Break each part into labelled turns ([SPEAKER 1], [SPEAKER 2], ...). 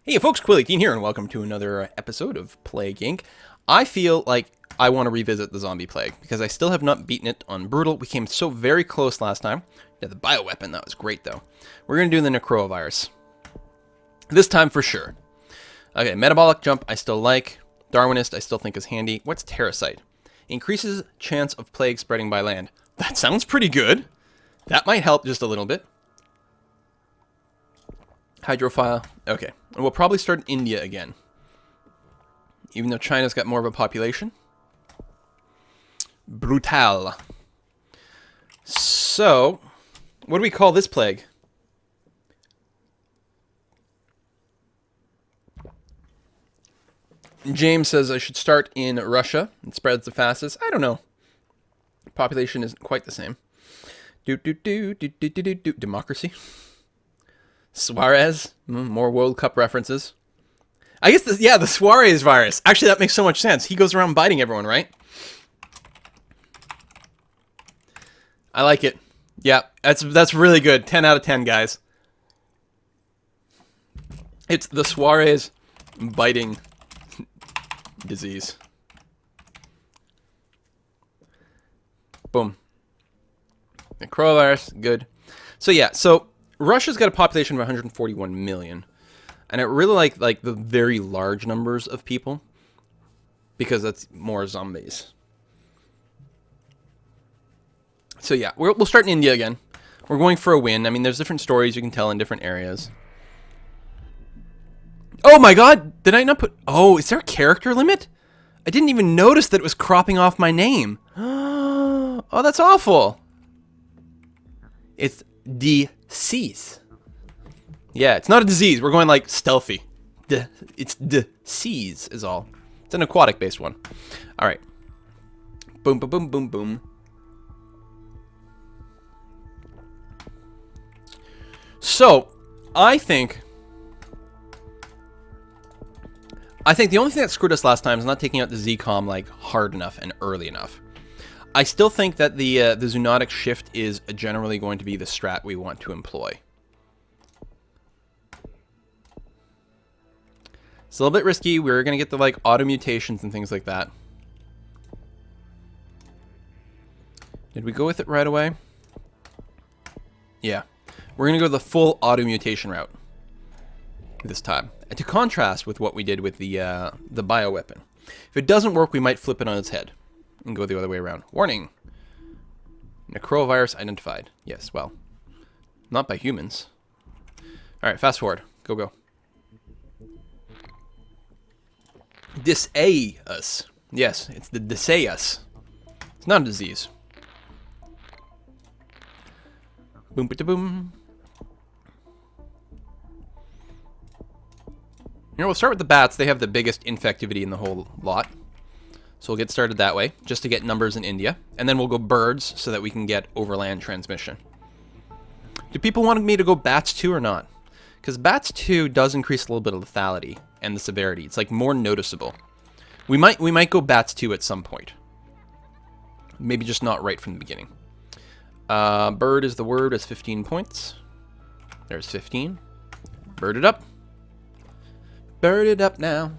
[SPEAKER 1] Hey folks, Quilly18 here, and welcome to another episode of Plague Inc. I feel like I want to revisit the zombie plague, because I still have not beaten it on Brutal. We came so very close last time. Yeah, the bioweapon, that was great though. We're going to do the Necro virus. This time for sure. Okay, Metabolic Jump I still like. Darwinist I still think is handy. What's Terracite? Increases chance of plague spreading by land. That sounds pretty good. That might help just a little bit. Hydrophile. Okay. And we'll probably start in India again. Even though China's got more of a population. Brutal. So, what do we call this plague? James says I should start in Russia. It spreads the fastest. I don't know. Population isn't quite the same. Democracy. Suarez. More World Cup references. I guess, the Suarez virus. Actually, that makes so much sense. He goes around biting everyone, right? I like it. Yeah, that's really good. 10 out of 10, guys. It's the Suarez biting disease. Boom. The coronavirus, good. So yeah, Russia's got a population of 141 million. And I really like the very large numbers of people, because that's more zombies. So yeah, we'll start in India again. We're going for a win. I mean, there's different stories you can tell in different areas. Oh my god! Did I not put... Oh, is there a character limit? I didn't even notice that it was cropping off my name. Oh, that's awful. It's disease. Yeah, it's not a disease. We're going like stealthy. It's disease is all. It's an aquatic-based one. All right. Boom, boom, boom, boom, boom. So, I think the only thing that screwed us last time is not taking out the Z-Com like hard enough and early enough. I still think that the zoonotic shift is generally going to be the strat we want to employ. It's a little bit risky. We're going to get the like auto mutations and things like that. Did we go with it right away? Yeah. We're going to go the full auto mutation route this time. And to contrast with what we did with the bioweapon. If it doesn't work, we might flip it on its head and go the other way around. Warning. Necrovirus identified. Yes, well, not by humans. All right, fast forward. Go, go. Disease. Yes, it's the disease. It's not a disease. Boom, boom, boom. You know, we'll start with the bats. They have the biggest infectivity in the whole lot. So we'll get started that way, just to get numbers in India. And then we'll go birds, so that we can get overland transmission. Do people want me to go bats 2 or not? Because bats 2 does increase a little bit of lethality and the severity. It's like more noticeable. We might go bats 2 at some point. Maybe just not right from the beginning. Bird is the word, is 15 points. There's 15. Bird it up. Bird it up now.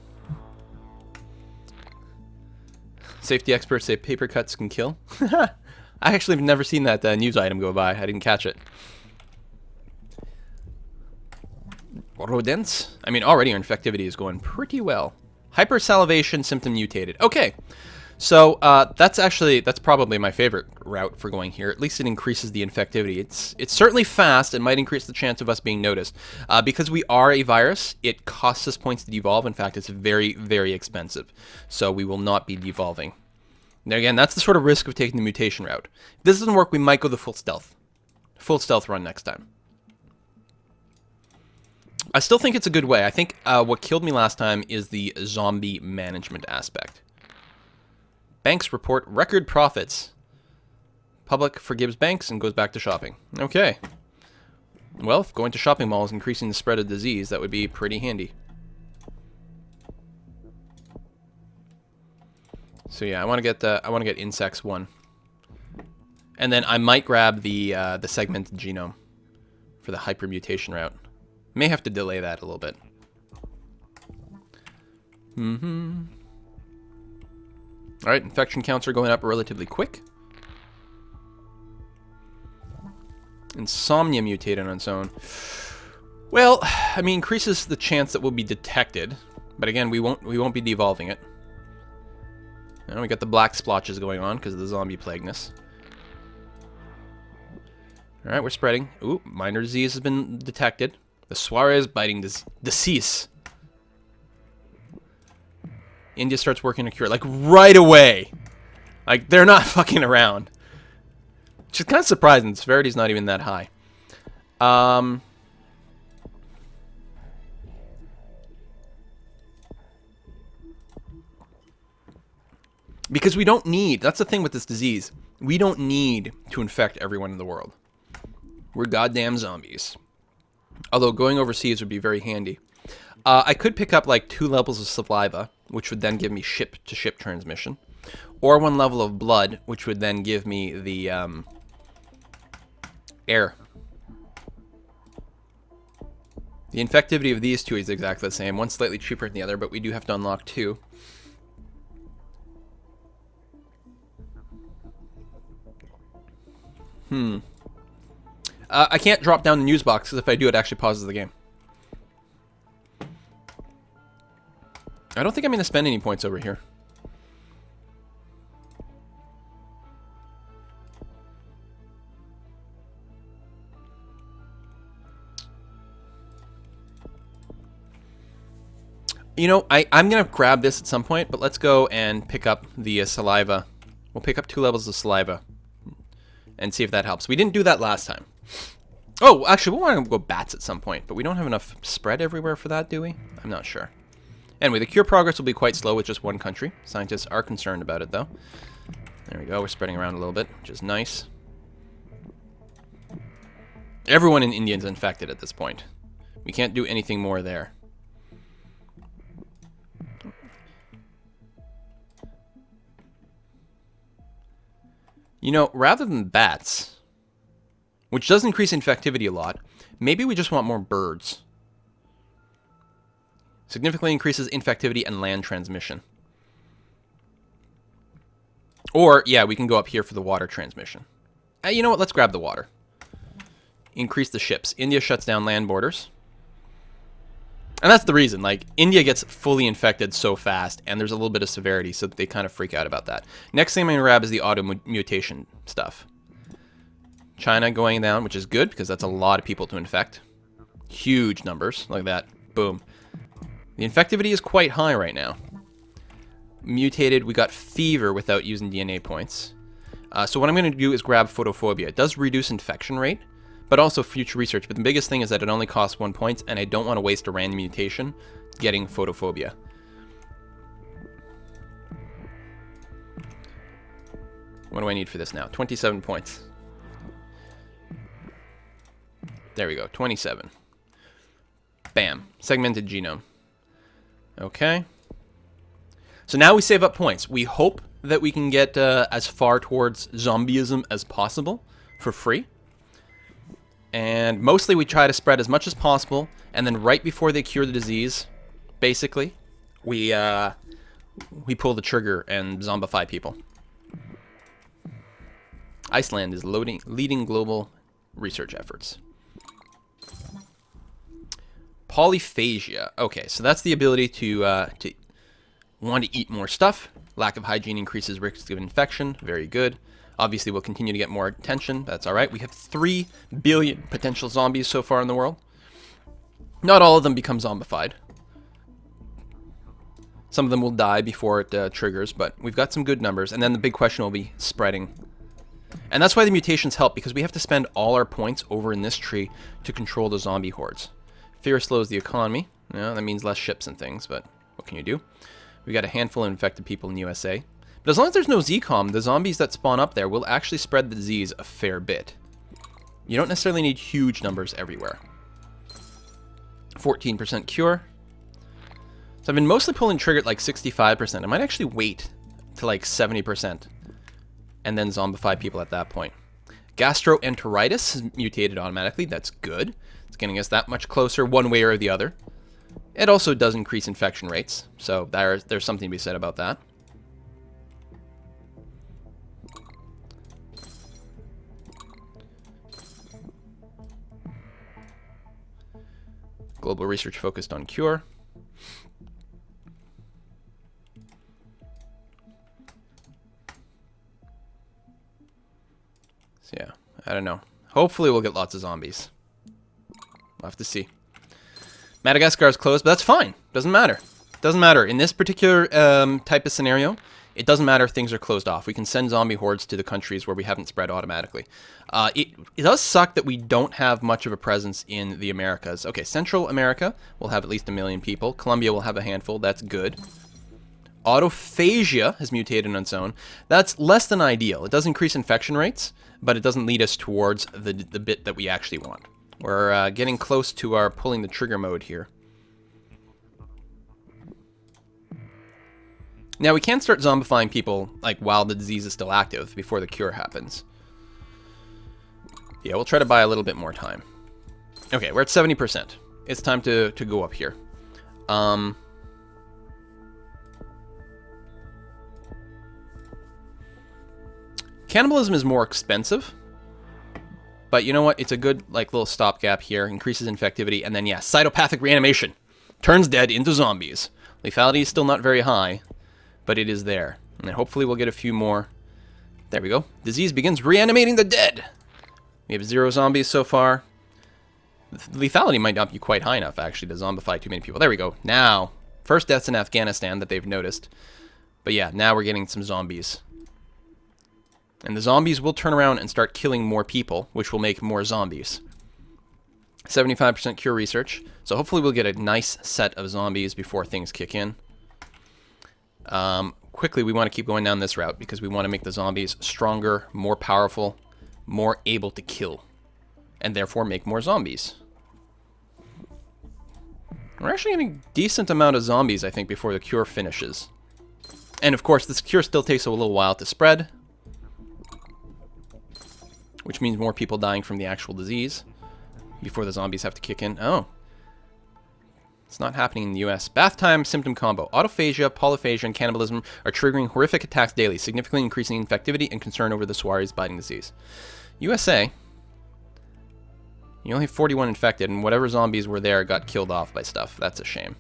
[SPEAKER 1] Safety experts say paper cuts can kill. I actually have never seen that news item go by. I didn't catch it. Rodents. I mean, already our infectivity is going pretty well. Hypersalivation symptom mutated. Okay. So that's probably my favorite route for going here. At least it increases the infectivity. It's certainly fast and might increase the chance of us being noticed. Because we are a virus, it costs us points to devolve. In fact, it's very, very expensive. So we will not be devolving. Now again, that's the sort of risk of taking the mutation route. If this doesn't work, we might go the full stealth run next time. I still think it's a good way. I think what killed me last time is the zombie management aspect. Banks report record profits. Public forgives banks and goes back to shopping. Okay. Well, if going to shopping malls increasing the spread of disease, that would be pretty handy. So yeah, I want to get insects 1. And then I might grab the segmented genome for the hypermutation route. May have to delay that a little bit. Alright, infection counts are going up relatively quick. Insomnia mutated on its own. Well, I mean, increases the chance that we'll be detected. But again, we won't be devolving it. And we got the black splotches going on because of the zombie plagueness. Alright, we're spreading. Ooh, minor disease has been detected. The Suarez biting disease. India starts working a cure. Like, right away. Like, they're not fucking around. Which is kind of surprising. The severity's not even that high. Because we don't need... That's the thing with this disease. We don't need to infect everyone in the world. We're goddamn zombies. Although going overseas would be very handy. I could pick up like 2 levels of saliva, which would then give me ship-to-ship transmission. Or 1 level of blood, which would then give me the air. The infectivity of these 2 is exactly the same. One's slightly cheaper than the other, but we do have to unlock 2. I can't drop down the news box, because if I do, it actually pauses the game. I don't think I'm going to spend any points over here. You know, I'm going to grab this at some point, but let's go and pick up the saliva. We'll pick up 2 levels of saliva and see if that helps. We didn't do that last time. Oh, actually, we want to go bats at some point, but we don't have enough spread everywhere for that, do we? I'm not sure. Anyway, the cure progress will be quite slow with just 1 country. Scientists are concerned about it, though. There we go. We're spreading around a little bit, which is nice. Everyone in India is infected at this point. We can't do anything more there. You know, rather than bats, which does increase infectivity a lot, maybe we just want more birds. Significantly increases infectivity and land transmission. Or, yeah, we can go up here for the water transmission. You know what? Let's grab the water. Increase the ships. India shuts down land borders. And that's the reason. Like, India gets fully infected so fast, and there's a little bit of severity, so they kind of freak out about that. Next thing I'm going to grab is the auto-mutation stuff. China going down, which is good, because that's a lot of people to infect. Huge numbers, like that. Boom. The infectivity is quite high right now. Mutated, we got fever without using DNA points. So what I'm going to do is grab photophobia. It does reduce infection rate, but also future research. But the biggest thing is that it only costs 1 point, and I don't want to waste a random mutation getting photophobia. What do I need for this now? 27 points. There we go, 27. Bam, segmented genome. Okay. So now we save up points. We hope that we can get as far towards zombieism as possible for free. And mostly we try to spread as much as possible, and then right before they cure the disease, basically, we pull the trigger and zombify people. Iceland is leading global research efforts. Polyphagia. Okay, so that's the ability to want to eat more stuff. Lack of hygiene increases risk of infection. Very good. Obviously, we'll continue to get more attention. That's all right. We have 3 billion potential zombies so far in the world. Not all of them become zombified. Some of them will die before it triggers, but we've got some good numbers. And then the big question will be spreading. And that's why the mutations help, because we have to spend all our points over in this tree to control the zombie hordes. Fear slows the economy. Yeah, that means less ships and things, but what can you do? We got a handful of infected people in the USA. But as long as there's no ZCOM, the zombies that spawn up there will actually spread the disease a fair bit. You don't necessarily need huge numbers everywhere. 14% cure. So I've been mostly pulling trigger at like 65%. I might actually wait to like 70% and then zombify people at that point. Gastroenteritis is mutated automatically. That's good. It's getting us that much closer one way or the other. It also does increase infection rates, so there's something to be said about that. Global research focused on cure. So yeah, I don't know. Hopefully we'll get lots of zombies. We'll have to see. Madagascar is closed, but that's fine. Doesn't matter. Doesn't matter. In this particular type of scenario, it doesn't matter if things are closed off. We can send zombie hordes to the countries where we haven't spread automatically. It does suck that we don't have much of a presence in the Americas. Okay, Central America will have at least 1 million people. Colombia will have a handful. That's good. Autophagia has mutated on its own. That's less than ideal. It does increase infection rates, but it doesn't lead us towards the bit that we actually want. We're getting close to our pulling the trigger mode here. Now, we can start zombifying people like while the disease is still active before the cure happens. Yeah, we'll try to buy a little bit more time. Okay, we're at 70%. It's time to go up here. Cannibalism is more expensive. But you know what? It's a good like little stopgap here. Increases infectivity. And then, yeah, cytopathic reanimation. Turns dead into zombies. Lethality is still not very high, but it is there. And hopefully we'll get a few more. There we go. Disease begins reanimating the dead. We have 0 zombies so far. Lethality might not be quite high enough, actually, to zombify too many people. There we go. Now, first deaths in Afghanistan that they've noticed. But yeah, now we're getting some zombies. And the zombies will turn around and start killing more people, which will make more zombies. 75% cure research. So hopefully we'll get a nice set of zombies before things kick in. Quickly, we want to keep going down this route because we want to make the zombies stronger, more powerful, more able to kill, and therefore make more zombies. We're actually getting a decent amount of zombies, I think, before the cure finishes. And of course, this cure still takes a little while to spread, which means more people dying from the actual disease before the zombies have to kick in. Oh. It's not happening in the US. Bath time symptom combo. Autophagia, polyphagia, and cannibalism are triggering horrific attacks daily, significantly increasing infectivity and concern over the Suarez biting disease. USA, you only have 41 infected, and whatever zombies were there got killed off by stuff. That's a shame.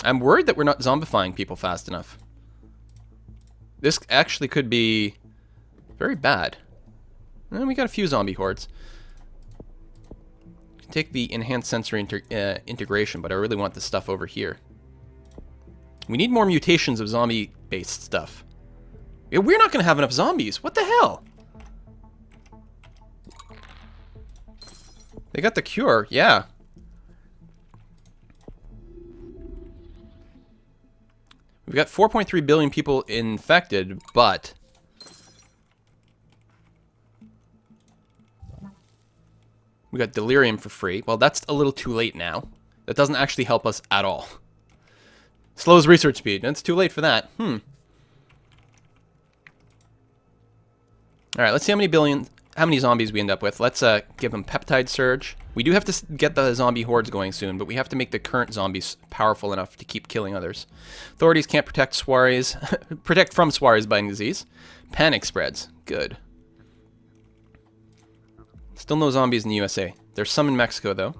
[SPEAKER 1] I'm worried that we're not zombifying people fast enough. This actually could be very bad. And we got a few zombie hordes. Take the enhanced sensory integration, but I really want this stuff over here. We need more mutations of zombie-based stuff. Yeah, we're not going to have enough zombies. What the hell? They got the cure, yeah. We've got 4.3 billion people infected, but we got delirium for free. Well, that's a little too late now. That doesn't actually help us at all. Slows research speed. It's too late for that. Alright, let's see how many zombies we end up with. Let's give them peptide surge. We do have to get the zombie hordes going soon, but we have to make the current zombies powerful enough to keep killing others. Authorities can't protect Suarez, protect from Suarez biting disease. Panic spreads. Good. Still no zombies in the USA. There's some in Mexico, though.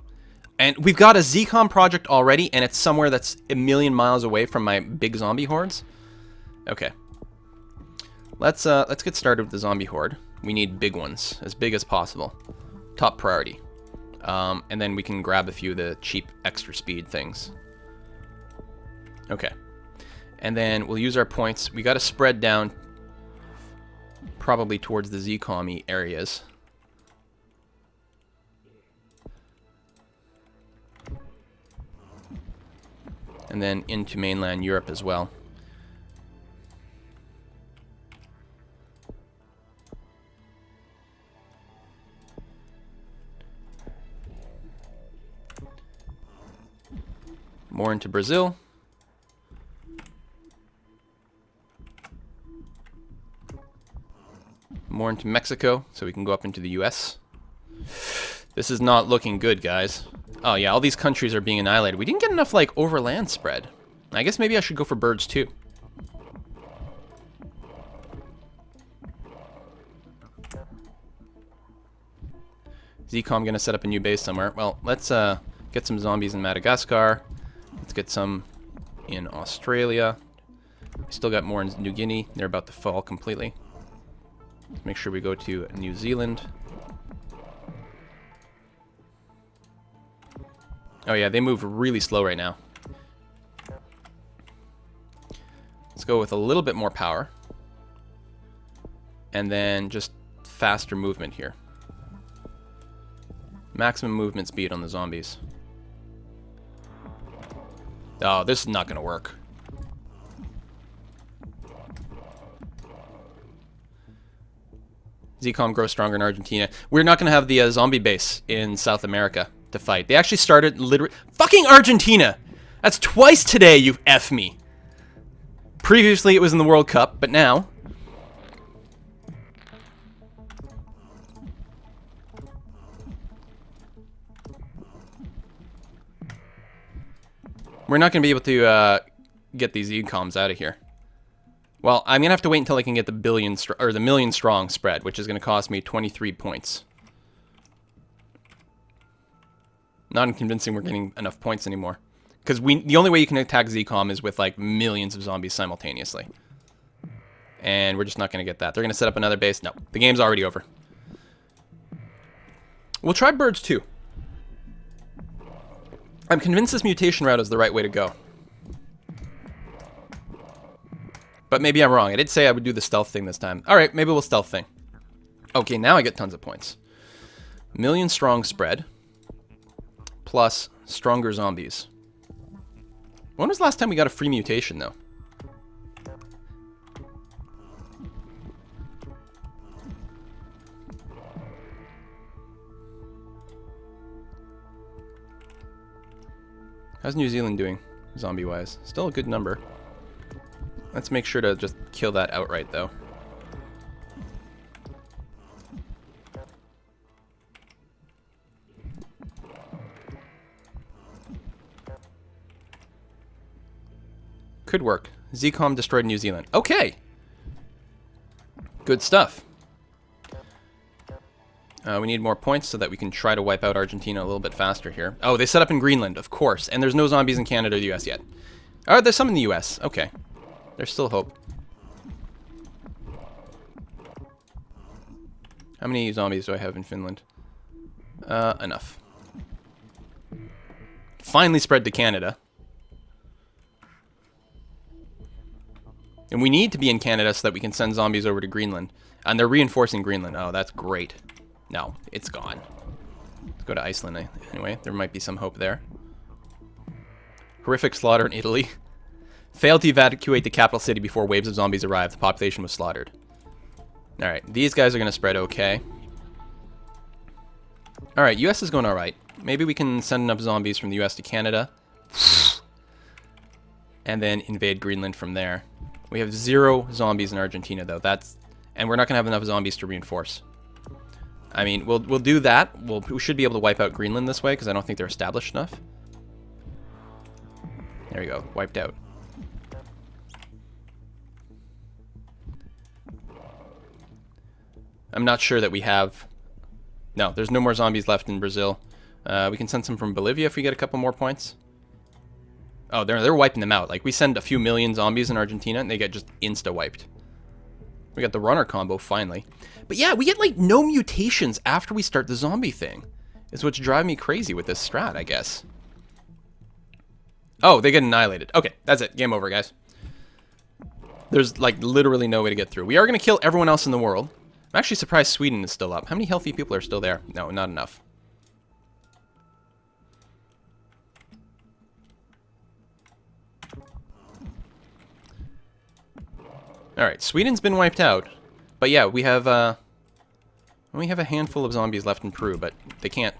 [SPEAKER 1] And we've got a ZCOM project already, and it's somewhere that's 1 million miles away from my big zombie hordes. Okay. Let's get started with the zombie horde. We need big ones, as big as possible. Top priority. And then we can grab a few of the cheap extra speed things. Okay. And then we'll use our points. We got to spread down probably towards the ZCOM-y areas. And then into mainland Europe as well. More into Brazil. More into Mexico, so we can go up into the US. This is not looking good, guys. Oh, yeah, all these countries are being annihilated. We didn't get enough, like, overland spread. I guess maybe I should go for birds, too. ZCOM gonna set up a new base somewhere. Well, let's get some zombies in Madagascar. Let's get some in Australia. We still got more in New Guinea. They're about to fall completely. Let's make sure we go to New Zealand. Oh yeah, they move really slow right now. Let's go with a little bit more power. And then just faster movement here. Maximum movement speed on the zombies. Oh, this is not going to work. ZCOM grows stronger in Argentina. We're not going to have the zombie base in South America to fight. They actually started literally... Fucking Argentina! That's twice today you've F me. Previously it was in the World Cup, but now... We're not going to be able to get these ZCOMs out of here. Well, I'm going to have to wait until I can get the million strong spread, which is going to cost me 23 points. Not convincing we're getting enough points anymore. Because the only way you can attack ZCOM is with like millions of zombies simultaneously. And we're just not going to get that. They're going to set up another base. No, the game's already over. We'll try birds too. I'm convinced this mutation route is the right way to go. But maybe I'm wrong. I did say I would do the stealth thing this time. Alright, maybe we'll stealth thing. Okay, now I get tons of points. Million strong spread. Plus stronger zombies. When was the last time we got a free mutation, though? How's New Zealand doing, zombie-wise? Still a good number. Let's make sure to just kill that outright, though. Could work. ZCOM destroyed New Zealand. Okay! Good stuff. We need more points so that we can try to wipe out Argentina a little bit faster here. Oh, they set up in Greenland, of course. And there's no zombies in Canada or the US yet. Oh, there's some in the US. Okay. There's still hope. How many zombies do I have in Finland? Enough. Finally spread to Canada. And we need to be in Canada so that we can send zombies over to Greenland. And they're reinforcing Greenland. Oh, that's great. No, it's gone. Let's go to Iceland anyway. There might be some hope there. Horrific slaughter in Italy. Failed to evacuate the capital city before waves of zombies arrived. The population was slaughtered. Alright, these guys are going to spread okay. Alright, US is going alright. Maybe we can send enough zombies from the US to Canada. And then invade Greenland from there. We have 0 zombies in Argentina, though. And we're not going to have enough zombies to reinforce. I mean, we'll do that. We should be able to wipe out Greenland this way, because I don't think they're established enough. There we go. Wiped out. I'm not sure that we have... No, there's no more zombies left in Brazil. We can send some from Bolivia if we get a couple more points. Oh, they're wiping them out. Like, we send a few million zombies in Argentina, and they get just insta-wiped. We got the runner combo, finally. But yeah, we get, like, no mutations after we start the zombie thing. Is what's driving me crazy with this strat, I guess. Oh, they get annihilated. Okay, that's it. Game over, guys. There's, like, literally no way to get through. We are going to kill everyone else in the world. I'm actually surprised Sweden is still up. How many healthy people are still there? No, not enough. Alright, Sweden's been wiped out. But yeah, we have a handful of zombies left in Peru, but they can't.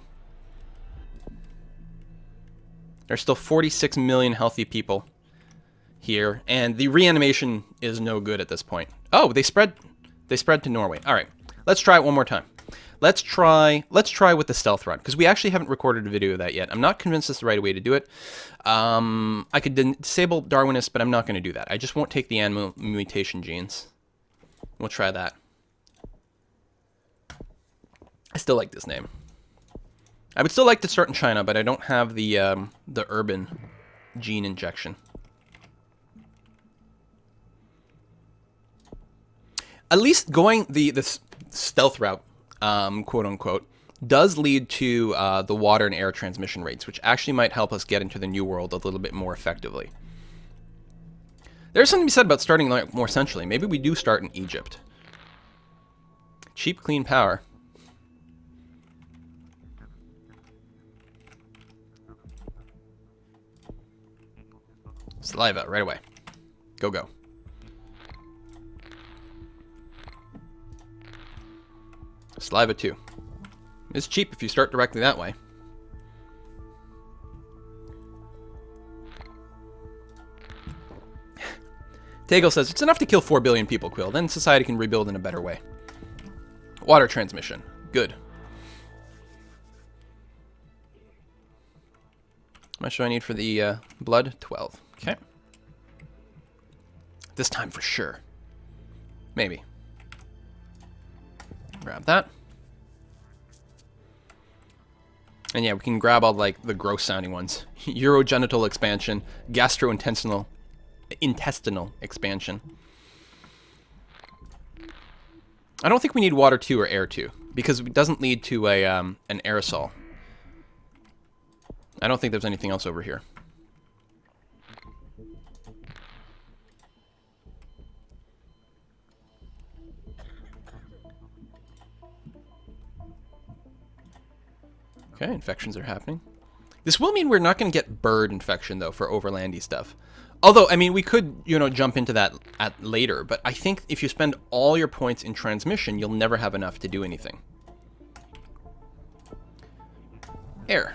[SPEAKER 1] There's still 46 million healthy people here, and the reanimation is no good at this point. Oh, they spread to Norway. Alright, let's try it one more time. Let's try with the stealth run, because we actually haven't recorded a video of that yet. I'm not convinced it's the right way to do it. I could disable Darwinist, but I'm not going to do that. I just won't take the animal mutation genes. We'll try that. I still like this name. I would still like to start in China, but I don't have the urban gene injection. At least going the stealth route, quote unquote, does lead to the water and air transmission rates, which actually might help us get into the New World a little bit more effectively. There's something to be said about starting like more centrally. Maybe we do start in Egypt. Cheap, clean power. Saliva, right away. Go, go. Saliva 2. It's cheap if you start directly that way. Tegel says, it's enough to kill 4 billion people, Quill. Then society can rebuild in a better way. Water transmission. Good. How much do I need for the blood? 12. Okay. This time for sure. Maybe. Grab that. And yeah, we can grab all like the gross sounding ones. Urogenital expansion, gastrointestinal expansion. I don't think we need water 2 or air 2 because it doesn't lead to a an aerosol. I don't think there's anything else over here. Okay, infections are happening. This will mean we're not going to get bird infection, though, for overlandy stuff. Although, I mean, we could, you know, jump into that at later, but I think if you spend all your points in transmission, you'll never have enough to do anything. Air.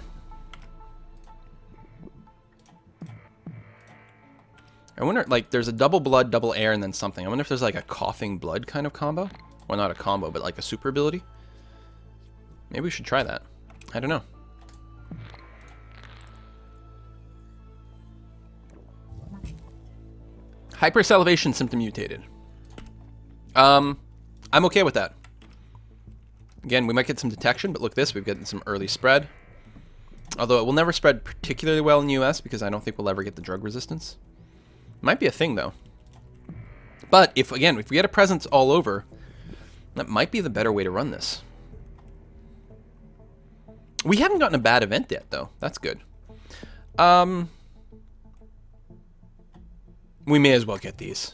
[SPEAKER 1] I wonder, like, there's a double blood, double air, and then something. I wonder if there's, like, a coughing blood kind of combo? Well, not a combo, but, like, a super ability? Maybe we should try that. I don't know. Hypersalivation symptom mutated. I'm okay with that. Again, we might get some detection, but look at this. We've gotten some early spread. Although it will never spread particularly well in the US because I don't think we'll ever get the drug resistance. Might be a thing, though. But, if we get a presence all over, that might be the better way to run this. We haven't gotten a bad event yet, though. That's good. We may as well get these.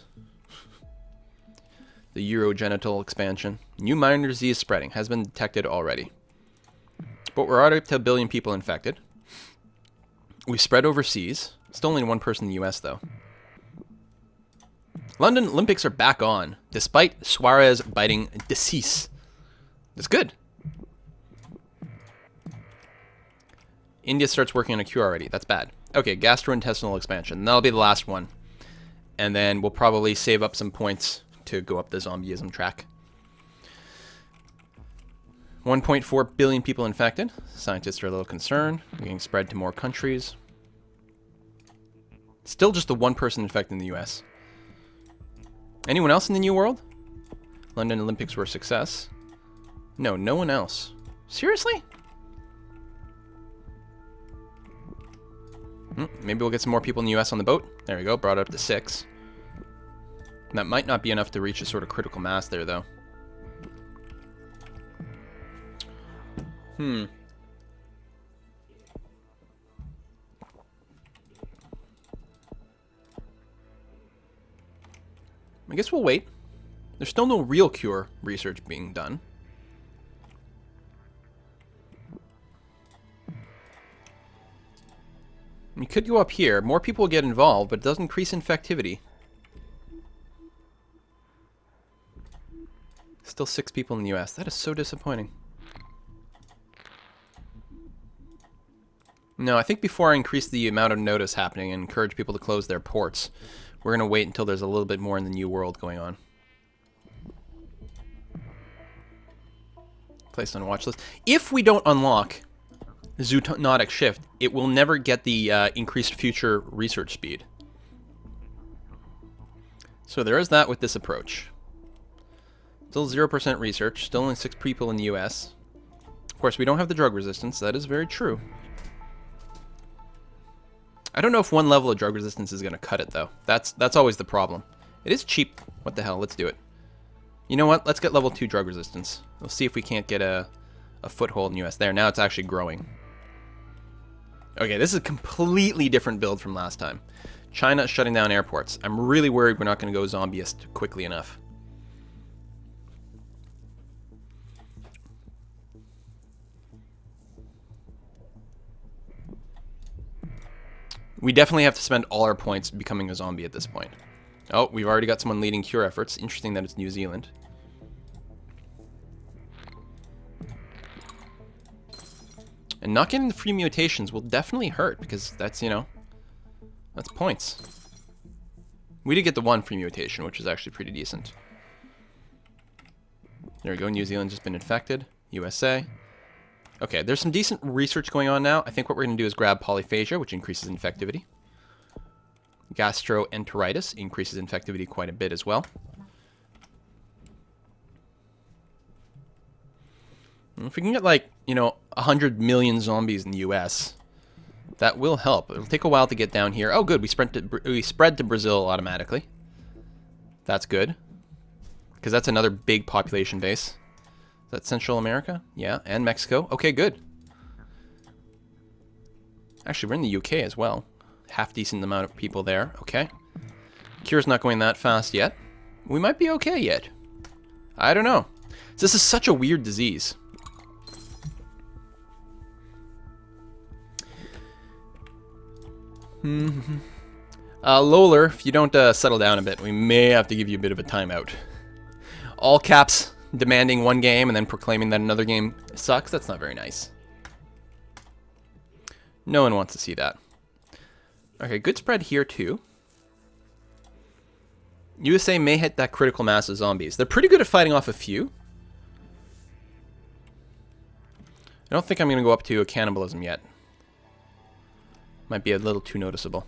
[SPEAKER 1] The urogenital expansion. New minor disease spreading has been detected already. But we're already up to 1 billion people infected. We spread overseas. Still only 1 person in the US, though. London Olympics are back on, despite Suarez biting decease. That's good. India starts working on a cure already. That's bad. Okay, gastrointestinal expansion. That'll be the last one. And then we'll probably save up some points to go up the zombieism track. 1.4 billion people infected. Scientists are a little concerned. We're getting spread to more countries. Still just the 1 person infected in the US. Anyone else in the New World? London Olympics were a success. No, no one else. Seriously? Maybe we'll get some more people in the US on the boat. There we go, brought it up to 6. That might not be enough to reach a sort of critical mass there, though. I guess we'll wait. There's still no real cure research being done. You could go up here. More people will get involved, but it does increase infectivity. Still 6 people in the US. That is so disappointing. No, I think before I increase the amount of notice happening and encourage people to close their ports, we're going to wait until there's a little bit more in the New World going on. Placed on a watch list. If we don't unlock Zoonotic Shift, it will never get the increased future research speed. So there is that with this approach. Still 0% research, still only 6 people in the US. Of course, we don't have the drug resistance, that is very true. I don't know if one level of drug resistance is going to cut it, though. That's always the problem. It is cheap. What the hell, let's do it. You know what, let's get level 2 drug resistance. We'll see if we can't get a foothold in the US. There, now it's actually growing. Okay, this is a completely different build from last time. China is shutting down airports. I'm really worried we're not going to go zombieist quickly enough. We definitely have to spend all our points becoming a zombie at this point. Oh, we've already got someone leading cure efforts. Interesting that it's New Zealand. And not getting the free mutations will definitely hurt, because that's, you know, that's points. We did get the one free mutation, which is actually pretty decent. There we go, New Zealand's just been infected. USA. Okay, there's some decent research going on now. I think what we're going to do is grab polyphagia, which increases infectivity. Gastroenteritis increases infectivity quite a bit as well. If we can get, like, you know, 100 million zombies in the US, that will help. It'll take a while to get down here. Oh, good. We spread to Brazil automatically. That's good. Because that's another big population base. Is that Central America? Yeah, and Mexico. Okay, good. Actually, we're in the UK as well. Half decent amount of people there. Okay. Cure's not going that fast yet. We might be okay yet. I don't know. This is such a weird disease. Loler, if you don't settle down a bit, we may have to give you a bit of a timeout. All caps demanding one game and then proclaiming that another game sucks. That's not very nice. No one wants to see that. Okay, good spread here too. USA may hit that critical mass of zombies. They're pretty good at fighting off a few. I don't think I'm going to go up to a cannibalism yet. Might be a little too noticeable.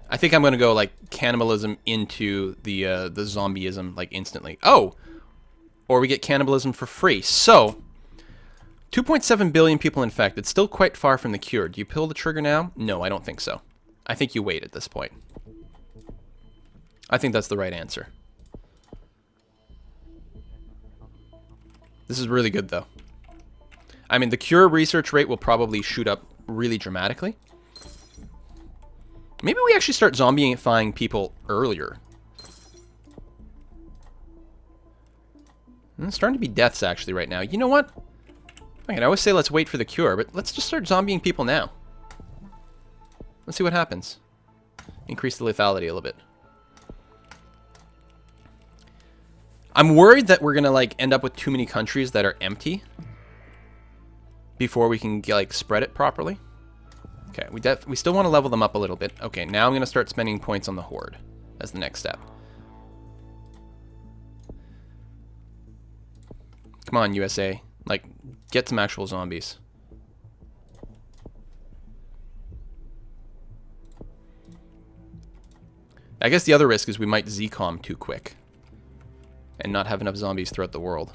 [SPEAKER 1] I think I'm going to go like cannibalism into the zombieism like instantly. Oh! Or we get cannibalism for free. So, 2.7 billion people infected. Still quite far from the cure. Do you pull the trigger now? No, I don't think so. I think you wait at this point. I think that's the right answer. This is really good, though. I mean, the cure research rate will probably shoot up really dramatically. Maybe we actually start zombieifying people earlier. It's starting to be deaths, actually, right now. You know what? I always say let's wait for the cure, but let's just start zombieing people now. Let's see what happens. Increase the lethality a little bit. I'm worried that we're going to, like, end up with too many countries that are empty before we can, like, spread it properly. Okay, we still want to level them up a little bit. Okay, now I'm going to start spending points on the horde as the next step. Come on, USA. Like, get some actual zombies. I guess the other risk is we might Z-com too quick and not have enough zombies throughout the world.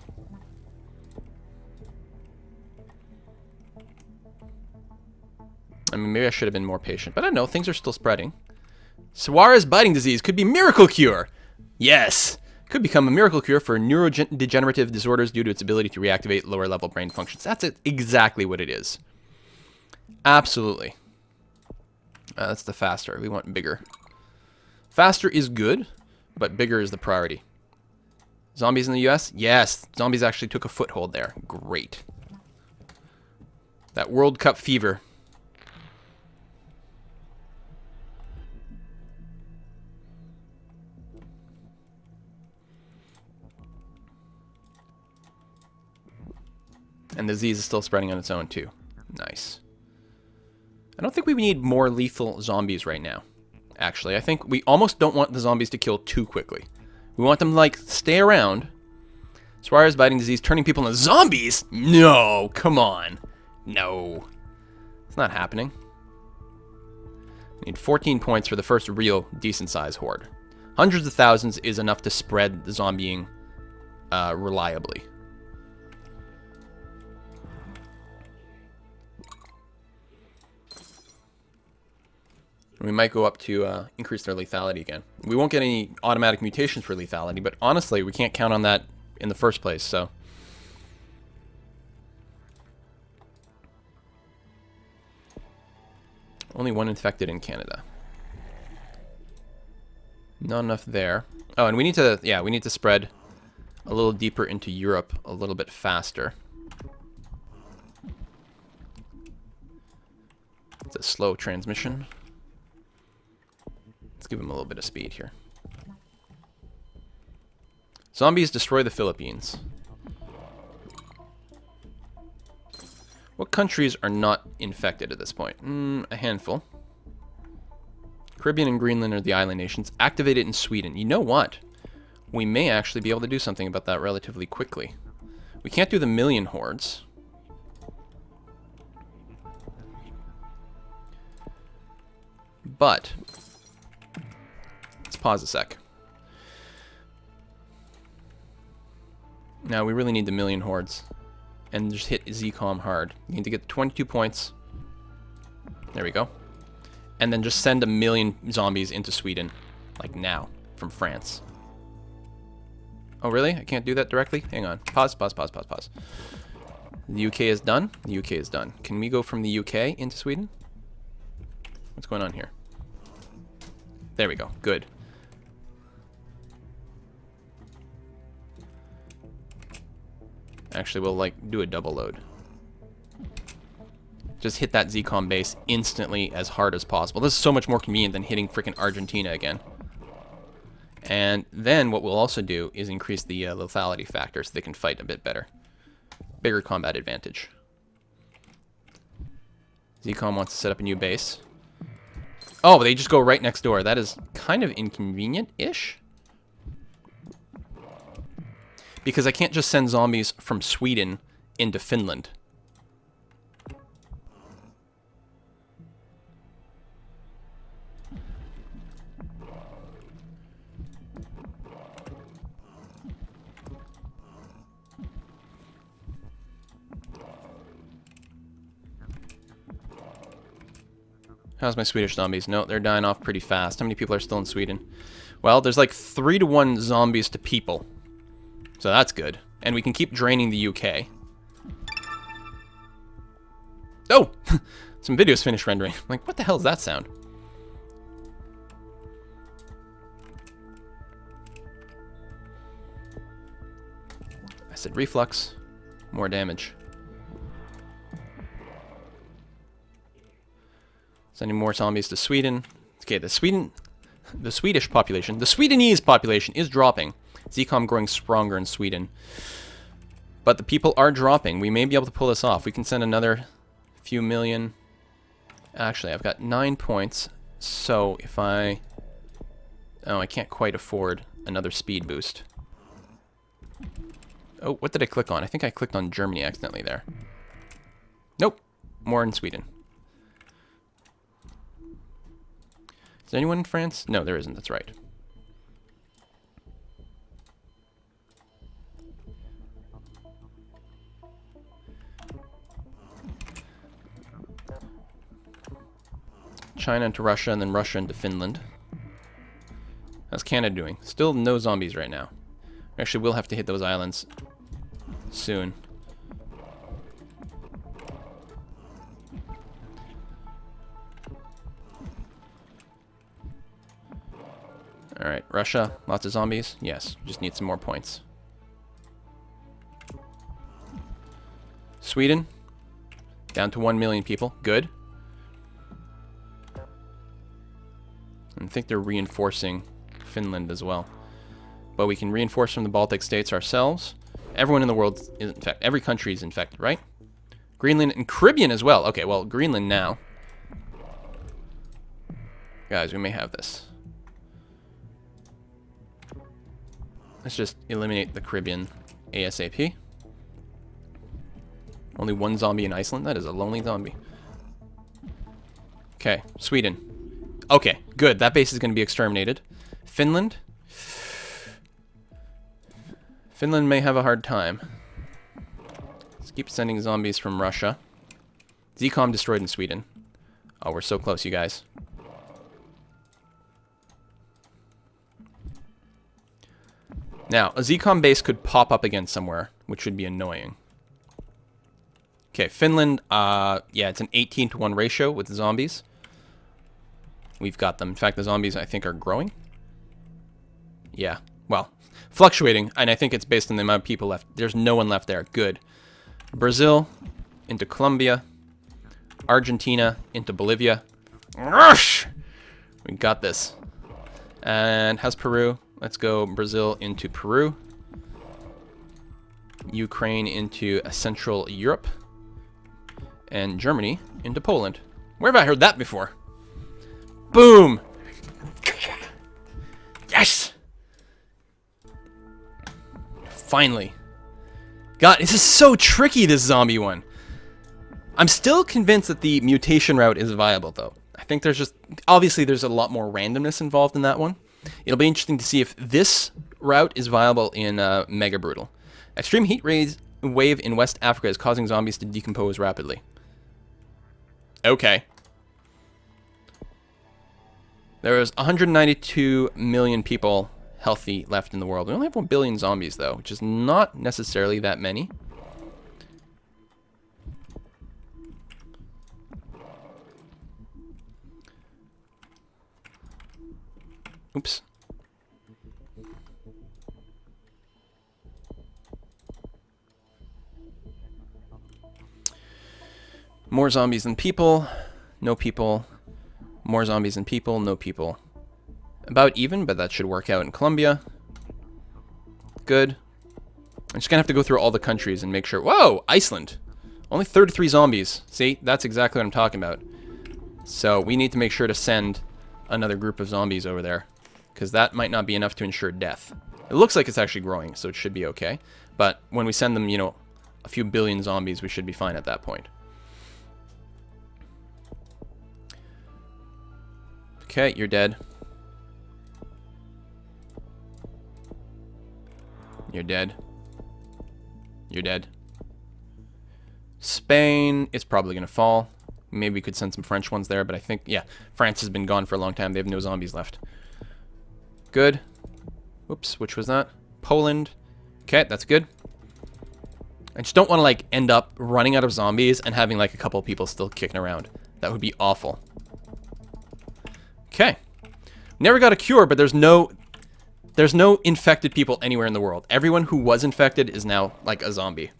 [SPEAKER 1] I mean, maybe I should have been more patient, but I don't know, things are still spreading. Suarez biting disease could be miracle cure. Yes, could become a miracle cure for neurodegenerative disorders due to its ability to reactivate lower level brain functions. That's exactly what it is. Absolutely. That's the faster. We want bigger. Faster is good, but bigger is the priority. Zombies in the US? Yes, zombies actually took a foothold there. Great. That World Cup fever. And the disease is still spreading on its own, too. Nice. I don't think we need more lethal zombies right now, actually. I think we almost don't want the zombies to kill too quickly. We want them to, like, stay around Suarez biting disease turning people into zombies? No, come on. No. It's not happening. Need 14 points for the first real decent-sized horde. Hundreds of thousands is enough to spread the zombieing reliably. We might go up to increase their lethality again. We won't get any automatic mutations for lethality, but honestly, we can't count on that in the first place, so... Only one infected in Canada. Not enough there. Oh, and we need to, yeah, we need to spread a little deeper into Europe a little bit faster. It's a slow transmission. Let's give him a little bit of speed here. Zombies destroy the Philippines. What countries are not infected at this point? A handful. Caribbean and Greenland are the island nations. Activate it in Sweden. You know what? We may actually be able to do something about that relatively quickly. We can't do the million hordes. But let's pause a sec. Now we really need the million hordes. And just hit ZCOM hard. You need to get 22 points. There we go. And then just send 1 million zombies into Sweden. Like now. From France. Oh, really? I can't do that directly? Hang on. Pause, pause, pause, pause, pause. The UK is done. The UK is done. Can we go from the UK into Sweden? What's going on here? There we go. Good. Actually, we'll like do a double load. Just hit that ZCOM base instantly as hard as possible. This is so much more convenient than hitting freaking Argentina again. And then what we'll also do is increase the lethality factor so they can fight a bit better. Bigger combat advantage. ZCOM wants to set up a new base. Oh, they just go right next door. That is kind of inconvenient-ish. Because I can't just send zombies from Sweden into Finland. How's my Swedish zombies? No, they're dying off pretty fast. How many people are still in Sweden? Well, there's like 3-to-1 zombies to people. So that's good. And we can keep draining the UK. Oh! Some videos finished rendering. I'm like, what the hell is that sound? Acid reflux. More damage. Sending more zombies to Sweden. Okay, the Swedish population, the Swedenese population is dropping. ZCOM growing stronger in Sweden. But the people are dropping. We may be able to pull this off. We can send another few million. Actually, I've got 9 points. So if I... Oh, I can't quite afford another speed boost. Oh, what did I click on? I think I clicked on Germany accidentally there. Nope. More in Sweden. Is there anyone in France? No, there isn't. That's right. China into Russia, and then Russia into Finland. How's Canada doing? Still no zombies right now. Actually, we'll have to hit those islands soon. Alright, Russia, lots of zombies? Yes, just need some more points. Sweden, down to 1 million people. Good. I think they're reinforcing Finland as well. But we can reinforce from the Baltic states ourselves. Everyone in the world is infected. Every country is infected, right? Greenland and Caribbean as well. Okay, well, Greenland now. Guys, we may have this. Let's just eliminate the Caribbean ASAP. Only one zombie in Iceland? That is a lonely zombie. Okay, Sweden. Okay, good. That base is going to be exterminated. Finland? Finland may have a hard time. Let's keep sending zombies from Russia. ZCOM destroyed in Sweden. Oh, we're so close, you guys. Now, a ZCOM base could pop up again somewhere, which would be annoying. Okay, Finland, yeah, it's an 18-to-1 ratio with zombies. We've got them. In fact, the zombies, I think, are growing. Yeah, well, fluctuating, and I think it's based on the amount of people left. There's no one left there. Good. Brazil into Colombia. Argentina into Bolivia. Rush! We got this. And how's Peru? Let's go Brazil into Peru. Ukraine into Central Europe. And Germany into Poland. Where have I heard that before? Boom! Yes! Finally. God, this is so tricky, this zombie one. I'm still convinced that the mutation route is viable, though. I think there's just... Obviously, there's a lot more randomness involved in that one. It'll be interesting to see if this route is viable in Mega Brutal. Extreme heat wave in West Africa is causing zombies to decompose rapidly. Okay. There is 192 million people healthy left in the world. We only have 1 billion zombies, though, which is not necessarily that many. Oops. More zombies than people. No people. More zombies than people. No people. About even, but that should work out in Colombia. Good. I'm just going to have to go through all the countries and make sure... Whoa! Iceland! Only 33 zombies. See? That's exactly what I'm talking about. So we need to make sure to send another group of zombies over there, because that might not be enough to ensure death. It looks like it's actually growing, so it should be okay. But when we send them, you know, a few billion zombies, we should be fine at that point. Okay, you're dead. You're dead. You're dead. Spain is probably going to fall. Maybe we could send some French ones there, but I think, yeah, France has been gone for a long time. They have no zombies left. Good. Oops, which was that? Poland. Okay, that's good. I just don't want to, like, end up running out of zombies and having, like, a couple people still kicking around. That would be awful. Okay. Never got a cure, but there's no infected people anywhere in the world. Everyone who was infected is now, like, a zombie.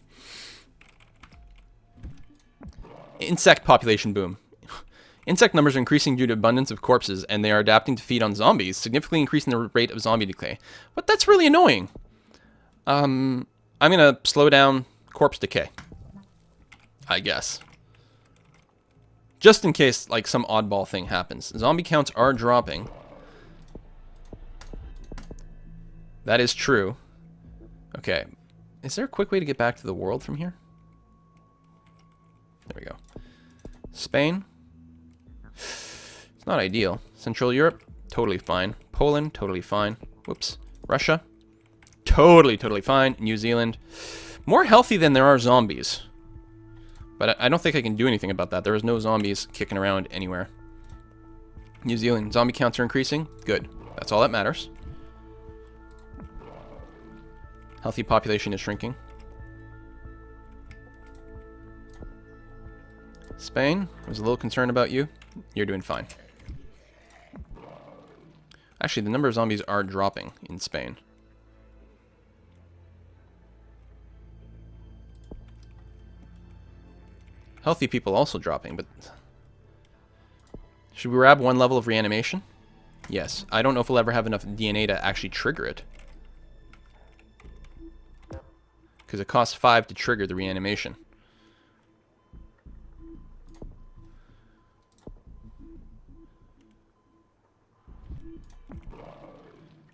[SPEAKER 1] Insect population boom. Insect numbers are increasing due to abundance of corpses, and they are adapting to feed on zombies, significantly increasing the rate of zombie decay. But that's really annoying. I'm gonna slow down corpse decay, I guess. Just in case, like, some oddball thing happens. Zombie counts are dropping. That is true. Okay. Is there a quick way to get back to the world from here? There we go. Spain. It's not ideal. Central Europe, totally fine. Poland, totally fine. Whoops. Russia, totally fine. New Zealand, more healthy than there are zombies. But I don't think I can do anything about that. There is no zombies kicking around anywhere. New Zealand, zombie counts are increasing. Good. That's all that matters. Healthy population is shrinking. Spain, I was a little concerned about you. You're doing fine. Actually, the number of zombies are dropping in Spain. Healthy people also dropping, but... Should we grab 1 level of reanimation? Yes. I don't know if we'll ever have enough DNA to actually trigger it. Because it costs 5 to trigger the reanimation.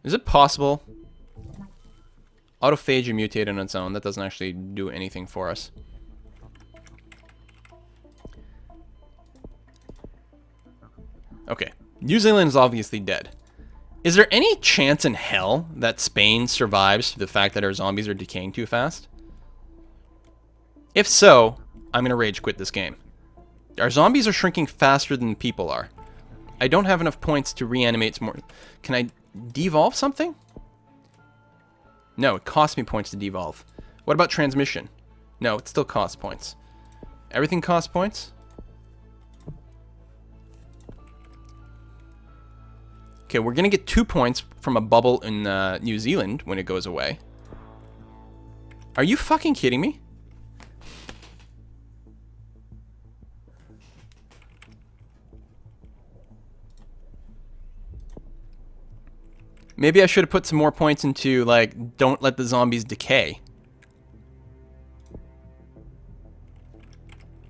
[SPEAKER 1] Is it possible Autophagia mutated on its own. That doesn't actually do anything for us. Okay. New Zealand is obviously dead. Is there any chance in hell that Spain survives through the fact that our zombies are decaying too fast? If so, I'm going to rage quit this game. Our zombies are shrinking faster than people are. I don't have enough points to reanimate some more. Can I devolve something? No, it costs me points to devolve. What about transmission? No, it still costs points. Everything costs points? Okay, we're going to get 2 points from a bubble in New Zealand when it goes away. Are you fucking kidding me? Maybe I should have put some more points into, like, don't let the zombies decay.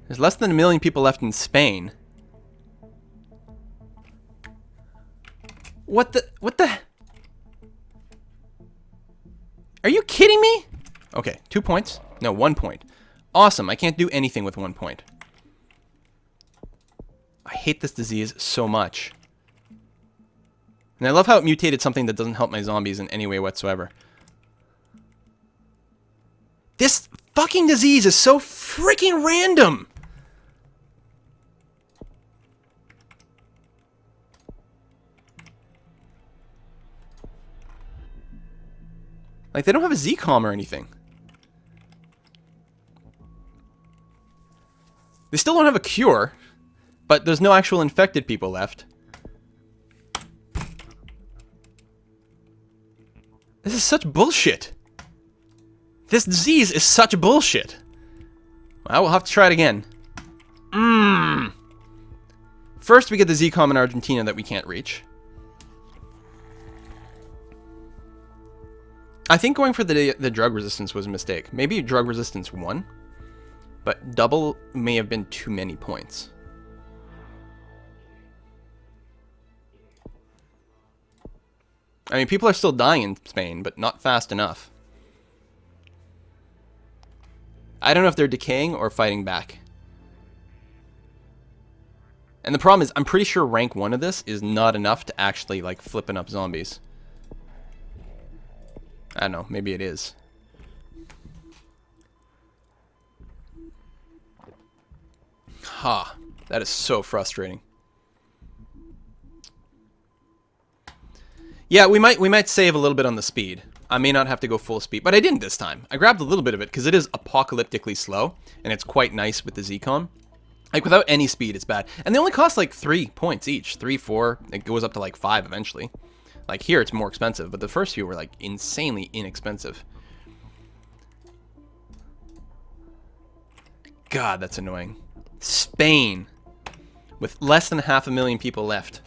[SPEAKER 1] There's less than 1 million people left in Spain. What the? Are you kidding me? Okay, 2 points. No, 1 point. Awesome, I can't do anything with 1 point. I hate this disease so much. And I love how it mutated something that doesn't help my zombies in any way whatsoever. This fucking disease is so freaking random! Like, they don't have a Z-com or anything. They still don't have a cure, but there's no actual infected people left. This is such bullshit. This disease is such bullshit. Well, we'll have to try it again. First, we get the Z-com in Argentina that we can't reach. I think going for the drug resistance was a mistake. Maybe drug resistance won, but double may have been too many points. I mean, people are still dying in Spain, but not fast enough. I don't know if they're decaying or fighting back. And the problem is, I'm pretty sure rank 1 of this is not enough to actually, like, flipping up zombies. I don't know, maybe it is. Ha, that is so frustrating. Yeah, we might save a little bit on the speed. I may not have to go full speed, but I didn't this time. I grabbed a little bit of it because it is apocalyptically slow, and it's quite nice with the Z-com. Like, without any speed, it's bad. And they only cost, like, 3 points each. 3, 4, it goes up to, like, 5 eventually. Like, here it's more expensive, but the first few were, like, insanely inexpensive. God, that's annoying. Spain, with less than 500,000 people left.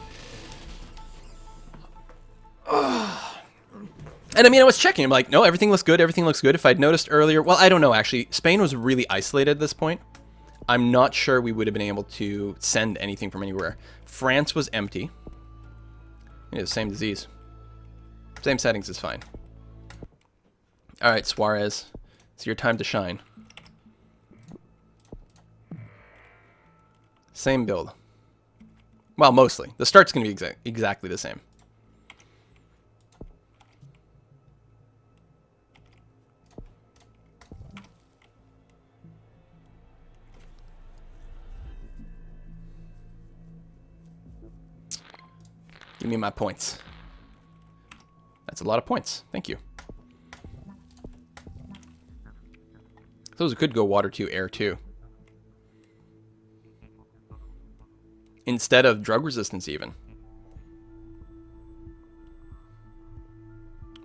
[SPEAKER 1] And I mean, I was checking. I'm like, no, everything looks good. Everything looks good. If I'd noticed earlier, well, I don't know, actually. Spain was really isolated at this point. I'm not sure we would have been able to send anything from anywhere. France was empty. It is the same disease. Same settings is fine. All right, Suarez, it's your time to shine. Same build. Well, mostly. The start's going to be exactly the same. Give me my points. That's a lot of points. Thank you. Those could go water 2, air 2. Instead of drug resistance even.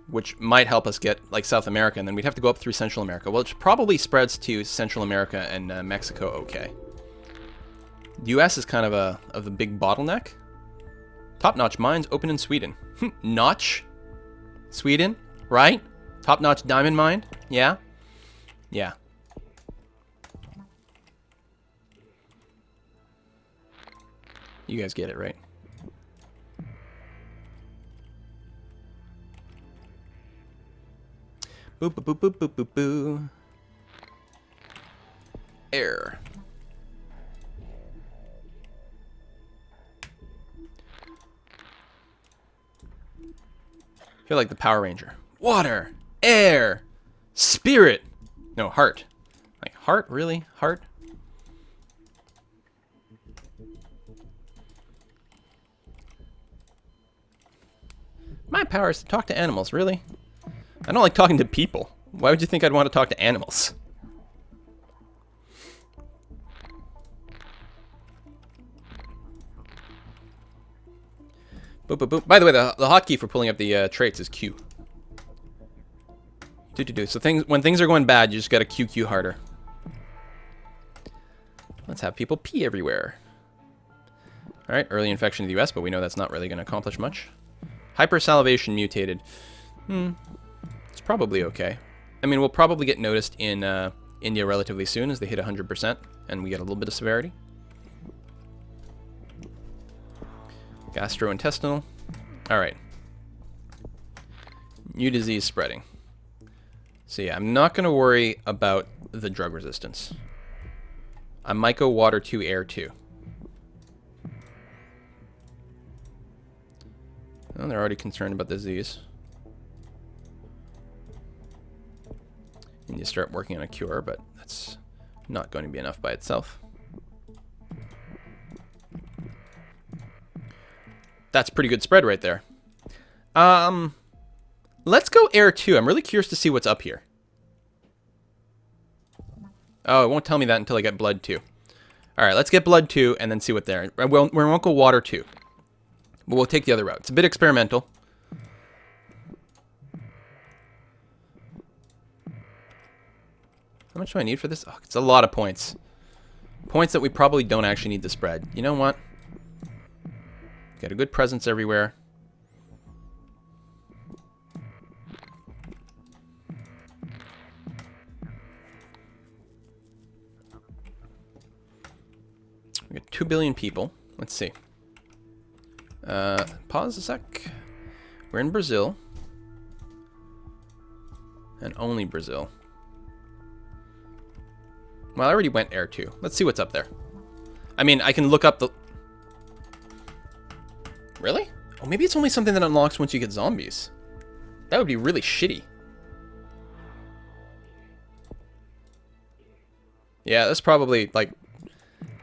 [SPEAKER 1] Which might help us get, like, South America, and then we'd have to go up through Central America, which probably spreads to Central America and Mexico okay. The US is kind of a big bottleneck. Top-notch mines open in Sweden. Notch? Sweden? Right? Top-notch diamond mine? Yeah? Yeah. You guys get it, right? Boop, boop, boop, boop, boop, boop, boo. Air. I feel like the Power Ranger. Water, air, spirit. No, heart. Like, heart? Really? Heart? My power is to talk to animals, really? I don't like talking to people. Why would you think I'd want to talk to animals? Boop, boop, boop. By the way, the hotkey for pulling up the traits is Q. So when things are going bad, you just gotta QQ harder. Let's have people pee everywhere. Alright, early infection in the US, but we know that's not really going to accomplish much. Hypersalivation mutated. It's probably okay. I mean, we'll probably get noticed in India relatively soon as they hit 100%, and we get a little bit of severity. Gastrointestinal. Alright. New disease spreading. So yeah, I'm not going to worry about the drug resistance. I might go water 2, air 2. Well, they're already concerned about disease. And you start working on a cure, but that's not going to be enough by itself. That's pretty good spread right there. Let's go air 2. I'm really curious to see what's up here. Oh, it won't tell me that until I get blood 2. Alright, let's get blood 2 and then see what there. We won't go water 2. But we'll take the other route. It's a bit experimental. How much do I need for this? Oh, it's a lot of points. Points that we probably don't actually need to spread. You know what? Get a good presence everywhere. We got 2 billion people. Let's see. Pause a sec. We're in Brazil. And only Brazil. Well, I already went air 2. Let's see what's up there. I mean, I can look up the... Really? Oh, maybe it's only something that unlocks once you get zombies. That would be really shitty. Yeah, that's probably, like...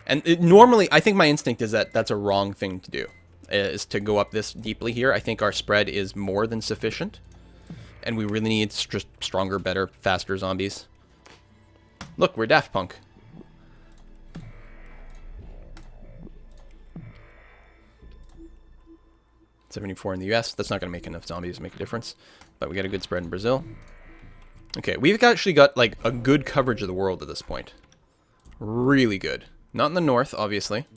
[SPEAKER 1] And normally, I think my instinct is that that's a wrong thing to do. Is to go up this deeply here. I think our spread is more than sufficient. And we really need stronger, better, faster zombies. Look, we're Daft Punk. $74 in the US. That's not going to make enough zombies to make a difference. But we got a good spread in Brazil. Okay, we've actually got, like, a good coverage of the world at this point. Really good. Not in the north, obviously.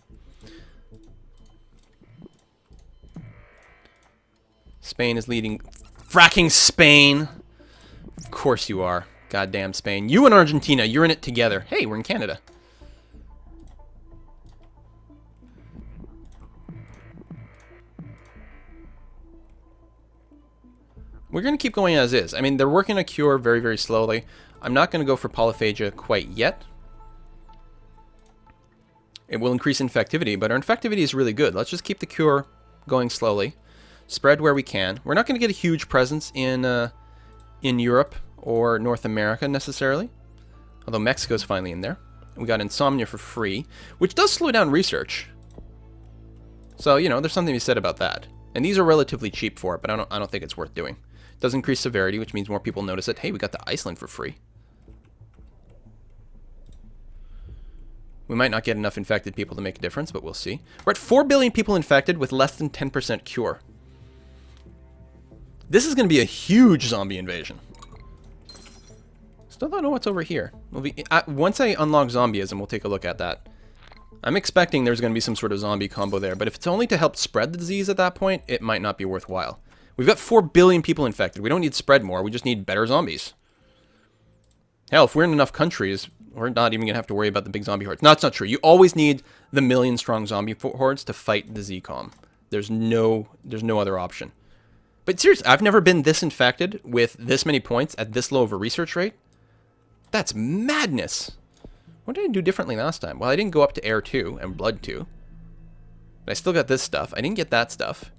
[SPEAKER 1] Spain is leading. Fracking Spain! Of course you are. Goddamn Spain. You and Argentina, you're in it together. Hey, we're in Canada. We're going to keep going as is. I mean, they're working a cure very, very slowly. I'm not going to go for polyphagia quite yet. It will increase infectivity, but our infectivity is really good. Let's just keep the cure going slowly. Spread where we can. We're not going to get a huge presence in Europe or North America necessarily. Although Mexico's finally in there. We got insomnia for free, which does slow down research. So, you know, there's something to be said about that. And these are relatively cheap for it, but I don't think it's worth doing. It does increase severity, which means more people notice it. Hey, we got the Iceland for free. We might not get enough infected people to make a difference, but we'll see. We're at 4 billion people infected with less than 10% cure. This is going to be a huge zombie invasion. Still don't know what's over here. Once I unlock zombieism, we'll take a look at that. I'm expecting there's going to be some sort of zombie combo there, but if it's only to help spread the disease at that point, it might not be worthwhile. We've got 4 billion people infected. We don't need spread more. We just need better zombies. Hell, if we're in enough countries, we're not even going to have to worry about the big zombie hordes. No, that's not true. You always need the million-strong zombie hordes to fight the Z-Com. There's no other option. But seriously, I've never been this infected with this many points at this low of a research rate. That's madness. What did I do differently last time? Well, I didn't go up to air 2 and blood 2. But I still got this stuff. I didn't get that stuff.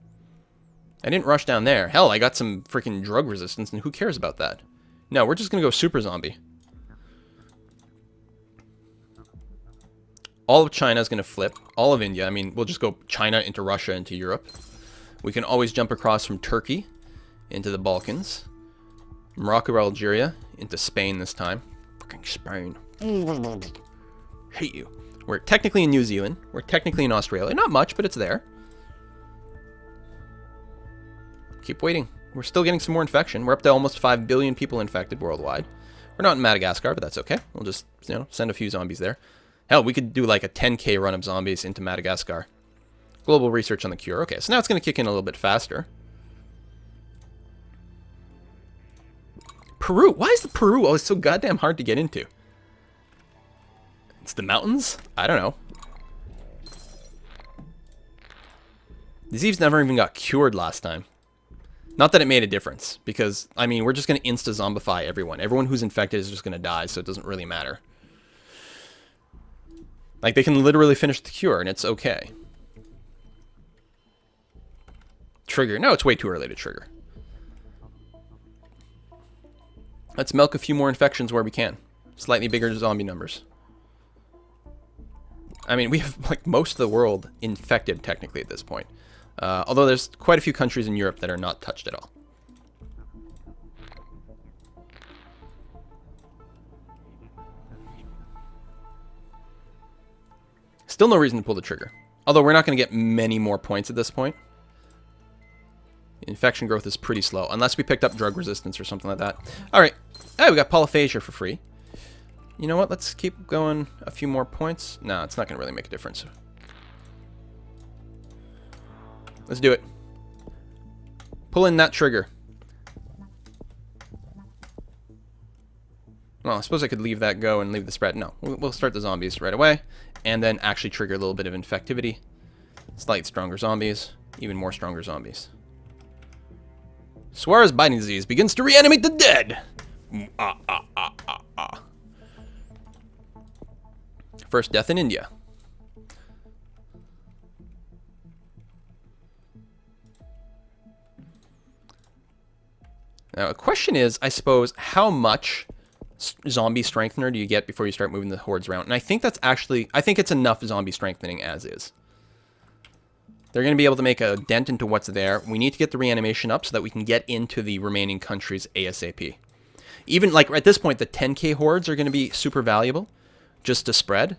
[SPEAKER 1] I didn't rush down there. Hell, I got some freaking drug resistance, and who cares about that? No, we're just going to go super zombie. All of China is going to flip. All of India. I mean, we'll just go China into Russia into Europe. We can always jump across from Turkey into the Balkans. Morocco or Algeria into Spain this time. Fucking Spain. Hate you. We're technically in New Zealand. We're technically in Australia. Not much, but it's there. Keep waiting. We're still getting some more infection. We're up to almost 5 billion people infected worldwide. We're not in Madagascar, but that's okay. We'll just, you know, send a few zombies there. Hell, we could do like a 10k run of zombies into Madagascar. Global research on the cure. Okay, so now it's going to kick in a little bit faster. Peru. Why is the Peru always so goddamn hard to get into? It's the mountains? I don't know. Disease never even got cured last time. Not that it made a difference, because, I mean, we're just going to insta-zombify everyone. Everyone who's infected is just going to die, so it doesn't really matter. Like, they can literally finish the cure, and it's okay. Trigger. No, it's way too early to trigger. Let's milk a few more infections where we can. Slightly bigger zombie numbers. I mean, we have, like, most of the world infected, technically, at this point. Although there's quite a few countries in Europe that are not touched at all. Still no reason to pull the trigger. Although we're not going to get many more points at this point. Infection growth is pretty slow. Unless we picked up drug resistance or something like that. Alright. Hey, we got polyphagia for free. You know what? Let's keep going a few more points. No, it's not going to really make a difference. Let's do it. Pull in that trigger. Well, I suppose I could leave that go and leave the spread. No, we'll start the zombies right away. And then actually trigger a little bit of infectivity. Slight stronger zombies. Even more stronger zombies. Suarez biting disease begins to reanimate the dead. First death in India. Now, a question is, I suppose, how much zombie strengthener do you get before you start moving the hordes around? And I think that's actually, I think it's enough zombie strengthening as is. They're going to be able to make a dent into what's there. We need to get the reanimation up so that we can get into the remaining countries ASAP. Even, like, at this point, the 10k hordes are going to be super valuable just to spread.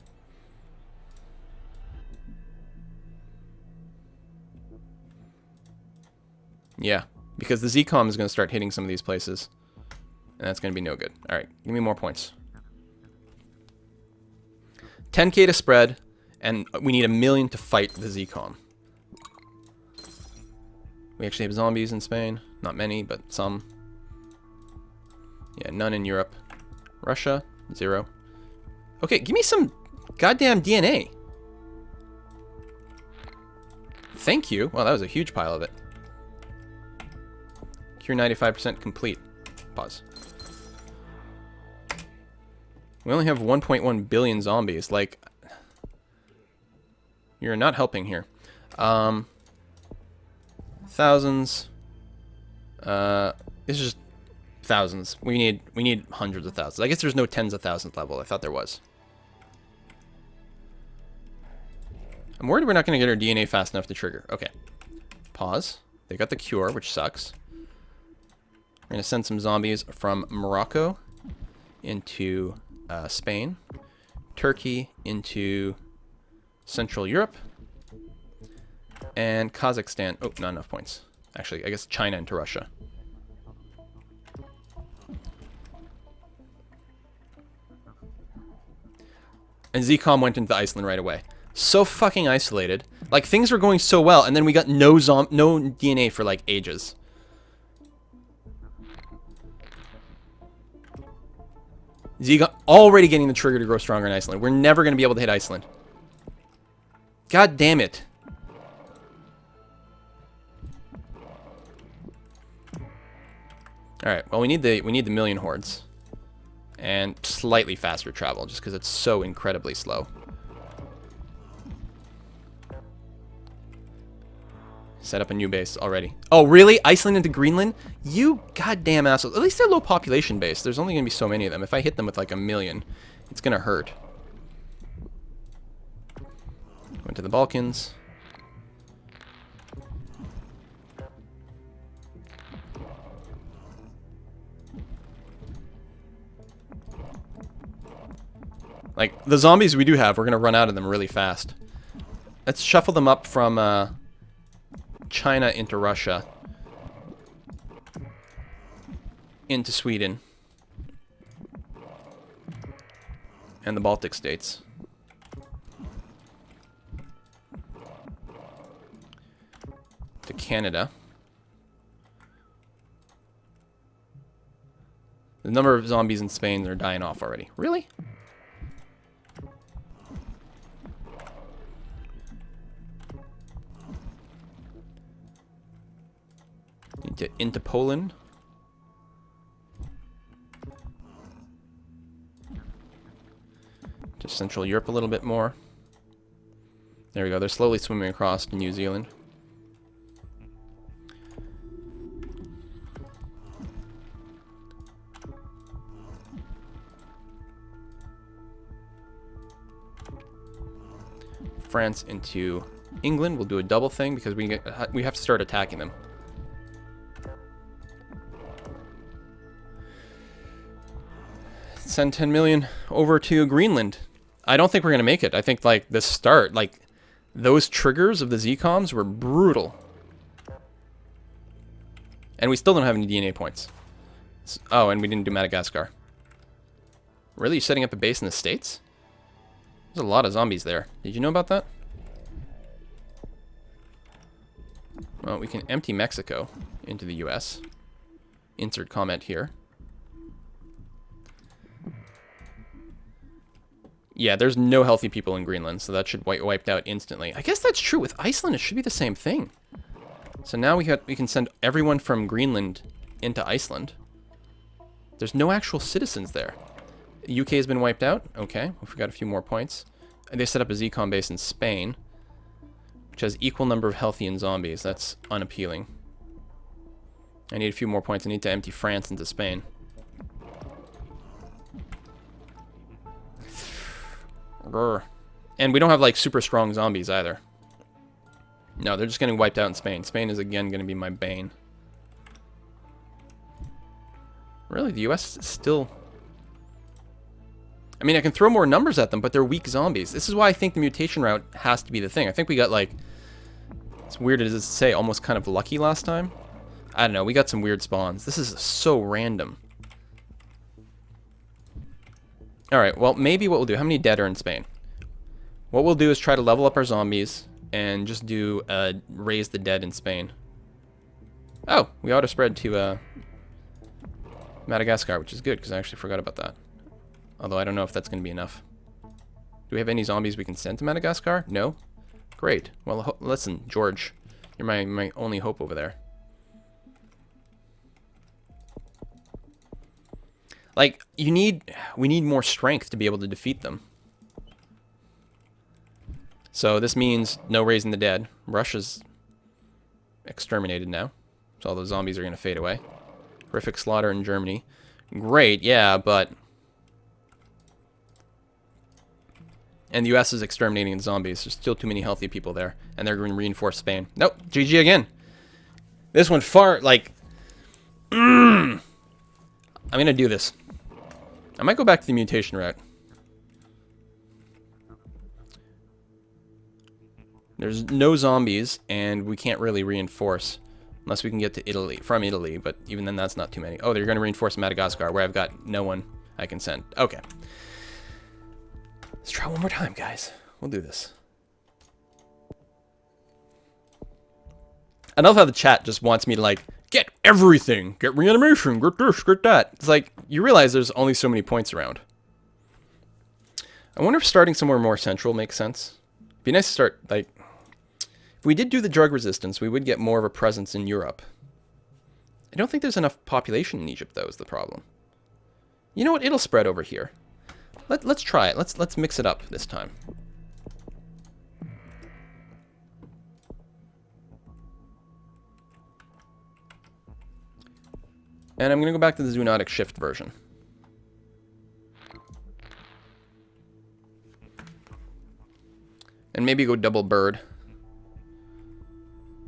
[SPEAKER 1] Yeah. Because the ZCOM is going to start hitting some of these places. And that's going to be no good. Alright, give me more points. 10k to spread, and we need 1 million to fight the ZCOM. We actually have zombies in Spain. Not many, but some. Yeah, none in Europe. Russia, 0. Okay, give me some goddamn DNA. Thank you. Well, that was a huge pile of it. Cure 95% complete. Pause. We only have 1.1 billion zombies. Like, you're not helping here. Thousands. This is just thousands. We need hundreds of thousands. I guess there's no tens of thousands level. I thought there was. I'm worried we're not going to get our DNA fast enough to trigger. Okay. Pause. They got the cure, which sucks. We're going to send some zombies from Morocco into Spain, Turkey into Central Europe, and Kazakhstan. Oh, not enough points. Actually, I guess China into Russia. And ZCOM went into Iceland right away. So fucking isolated. Like, things were going so well, and then we got no DNA for, like, ages. ZCOM already getting the trigger to grow stronger in Iceland. We're never going to be able to hit Iceland. God damn it. All right. Well, we need the million hordes, and slightly faster travel, just because it's so incredibly slow. Set up a new base already. Oh, really? Iceland into Greenland? You goddamn assholes. At least they're low population base. There's only going to be so many of them. If I hit them with like 1 million, it's going to hurt. Went to the Balkans. Like, the zombies we do have, we're going to run out of them really fast. Let's shuffle them up from China into Russia. Into Sweden. And the Baltic states. To Canada. The number of zombies in Spain are dying off already. Really? Into Poland. To Central Europe a little bit more. There we go. They're slowly swimming across to New Zealand. France into England. We'll do a double thing because we have to start attacking them. Send 10 million over to Greenland. I don't think we're going to make it. I think, like, the start, like, those triggers of the Z-coms were brutal. And we still don't have any DNA points. Oh, and we didn't do Madagascar. Really? You're setting up a base in the States? There's a lot of zombies there. Did you know about that? Well, we can empty Mexico into the US. Insert comment here. Yeah, there's no healthy people in Greenland, so that should wiped out instantly. I guess that's true. With Iceland, it should be the same thing. So now we can send everyone from Greenland into Iceland. There's no actual citizens there. The UK has been wiped out. Okay, we forgot a few more points. And they set up a Z-com base in Spain, which has equal number of healthy and zombies. That's unappealing. I need a few more points. I need to empty France into Spain. And we don't have, like, super strong zombies either. No, they're just getting wiped out in Spain. Spain is, again, going to be my bane. Really? The US is still... I mean, I can throw more numbers at them, but they're weak zombies. This is why I think the mutation route has to be the thing. I think we got, like... It's weird as to say, almost kind of lucky last time. I don't know. We got some weird spawns. This is so random. Alright, well, maybe what we'll do... How many dead are in Spain? What we'll do is try to level up our zombies and just do raise the dead in Spain. Oh, we auto-spread to Madagascar, which is good, because I actually forgot about that. Although I don't know if that's going to be enough. Do we have any zombies we can send to Madagascar? No? Great. Well, listen, George. You're my only hope over there. Like, we need more strength to be able to defeat them. So this means no raising the dead. Russia's exterminated now. So all those zombies are going to fade away. Horrific slaughter in Germany. Great, yeah, but... And the US is exterminating the zombies. There's still too many healthy people there. And they're going to reinforce Spain. Nope, GG again. This one far, like... I'm going to do this. I might go back to the mutation route. There's no zombies, and we can't really reinforce. Unless we can get to Italy, from Italy, but even then that's not too many. Oh, they're going to reinforce Madagascar, where I've got no one I can send. Okay. Let's try one more time, guys. We'll do this. I love how the chat just wants me to, like, get everything. Get reanimation. Get this, get that. It's like, you realize there's only so many points around. I wonder if starting somewhere more central makes sense. It'd be nice to start, like... If we did do the drug resistance, we would get more of a presence in Europe. I don't think there's enough population in Egypt, though, is the problem. You know what? It'll spread over here. Let's try it. Let's mix it up this time. And I'm going to go back to the zoonotic shift version. And maybe go double bird.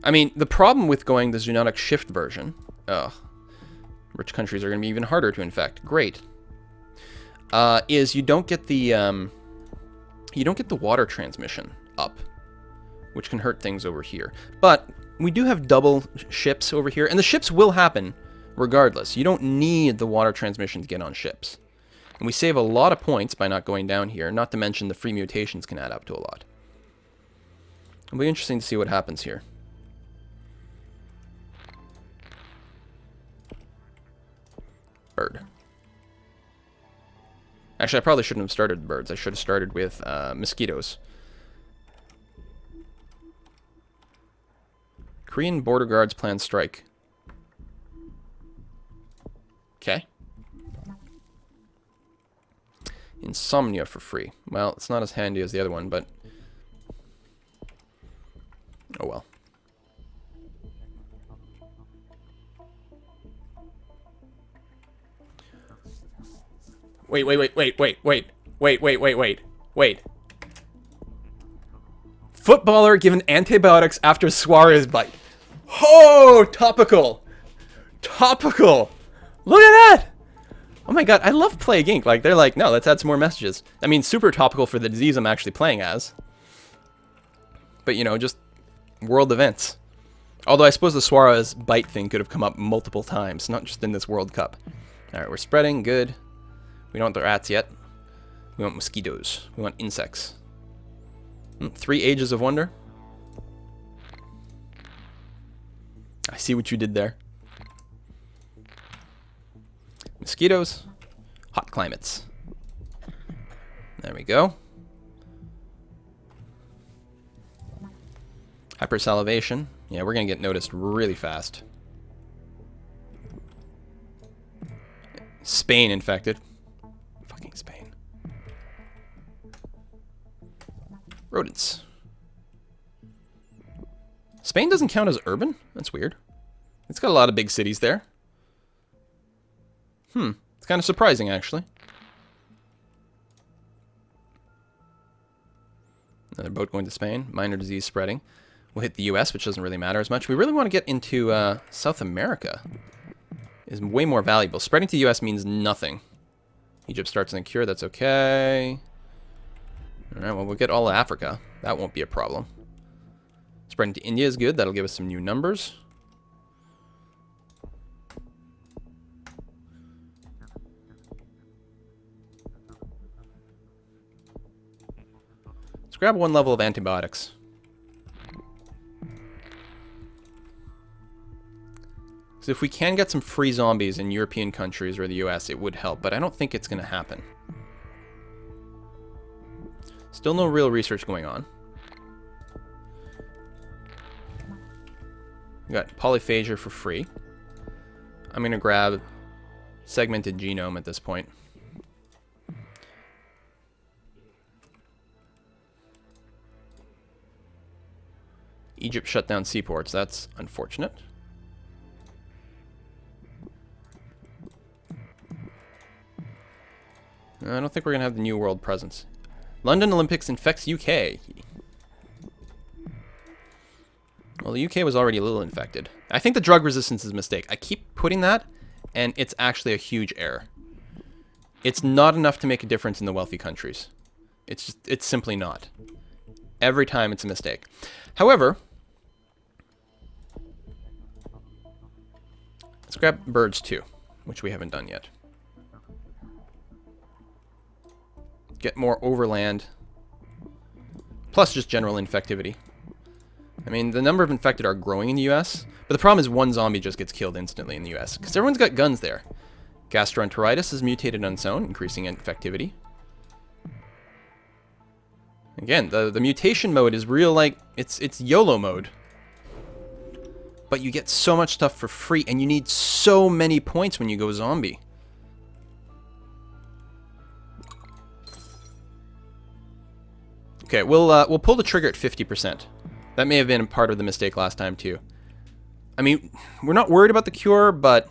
[SPEAKER 1] I mean, the problem with going the zoonotic shift version... Ugh. Rich countries are going to be even harder to infect. Great. Is you don't get the water transmission up, which can hurt things over here. But we do have double ships over here, and the ships will happen regardless. You don't need the water transmission to get on ships. And we save a lot of points by not going down here, not to mention the free mutations can add up to a lot. It'll be interesting to see what happens here. Bird. Actually, I probably shouldn't have started with birds. I should have started with mosquitoes. Korean border guards plan strike. Okay. Insomnia for free. Well, it's not as handy as the other one, but... oh well. Wait. Footballer given antibiotics after Suarez bite. Oh, topical. Topical. Look at that. Oh my god, I love Plague Inc. Like, they're like, no, let's add some more messages. I mean, super topical for the disease I'm actually playing as. But, you know, just world events. Although I suppose the Suarez bite thing could have come up multiple times, not just in this World Cup. Alright, we're spreading. Good. We don't want the rats yet. We want mosquitoes. We want insects. 3 Ages of Wonder. I see what you did there. Mosquitoes. Hot climates. There we go. Hypersalivation. Yeah, we're going to get noticed really fast. Spain infected. Fucking Spain. Rodents. Spain doesn't count as urban? That's weird. It's got a lot of big cities there. It's kind of surprising, actually. Another boat going to Spain. Minor disease spreading. We'll hit the US, which doesn't really matter as much. We really want to get into South America. Is way more valuable. Spreading to the US means nothing. Egypt starts in a cure. That's okay. Alright, well, we'll get all of Africa. That won't be a problem. Spreading to India is good. That'll give us some new numbers. Let's grab 1 level of antibiotics. So if we can get some free zombies in European countries or the US, it would help, but I don't think it's going to happen. Still no real research going on. We got polyphagia for free. I'm going to grab segmented genome at this point. Egypt shut down seaports. That's unfortunate. I don't think we're going to have the New World presence. London Olympics infects UK. Well, the UK was already a little infected. I think the drug resistance is a mistake. I keep putting that, and it's actually a huge error. It's not enough to make a difference in the wealthy countries. It's simply not. Every time it's a mistake. However, let's grab birds too, which we haven't done yet. Get more overland. Plus just general infectivity. I mean, the number of infected are growing in the US, but the problem is 1 zombie just gets killed instantly in the US, because everyone's got guns there. Gastroenteritis is mutated on its own, increasing infectivity. Again, the mutation mode is real, like, it's YOLO mode. but you get so much stuff for free, and you need so many points when you go zombie. Okay, we'll pull the trigger at 50%. That may have been part of the mistake last time too. I mean, we're not worried about the cure, but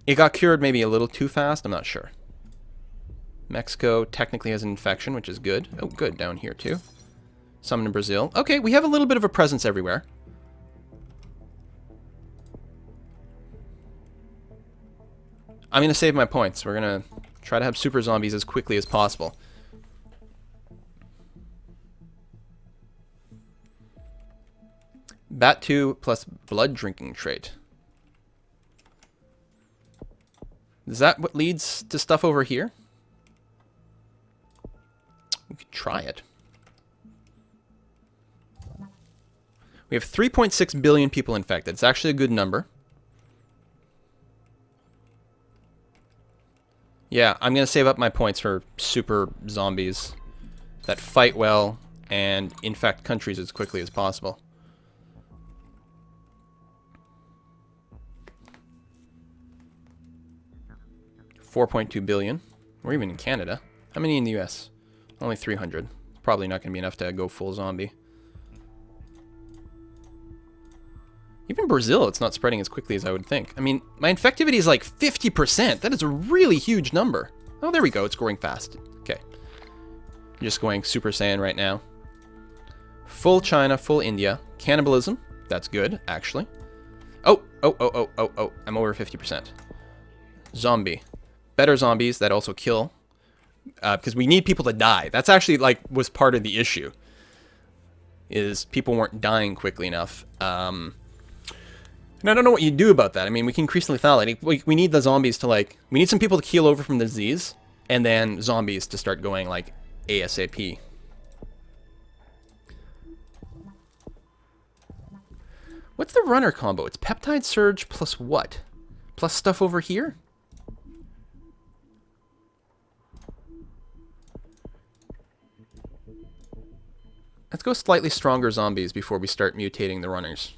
[SPEAKER 1] it got cured maybe a little too fast. I'm not sure. Mexico technically has an infection, which is good. Oh, good, down here too. Some in Brazil. Okay, we have a little bit of a presence everywhere. I'm going to save my points. We're going to try to have super zombies as quickly as possible. Bat 2 plus blood drinking trait. Is that what leads to stuff over here? We could try it. We have 3.6 billion people infected. It's actually a good number. Yeah, I'm going to save up my points for super zombies that fight well and infect countries as quickly as possible. $4.2 billion. We're even in Canada. How many in the US? Only 300. Probably not going to be enough to go full zombie. Even Brazil, it's not spreading as quickly as I would think. I mean, my infectivity is like 50%. That is a really huge number. Oh, there we go. It's growing fast. Okay. I'm just going Super Saiyan right now. Full China, full India. Cannibalism. That's good, actually. Oh. I'm over 50%. Zombie. Better zombies that also kill. Because we need people to die. That's actually, like, was part of the issue. Is people weren't dying quickly enough. And I don't know what you do about that. I mean, we can increase lethality. We need the zombies to, like... We need some people to keel over from the disease. And then zombies to start going, like, ASAP. What's the runner combo? It's peptide surge plus what? Plus stuff over here? Let's go slightly stronger zombies before we start mutating the runners.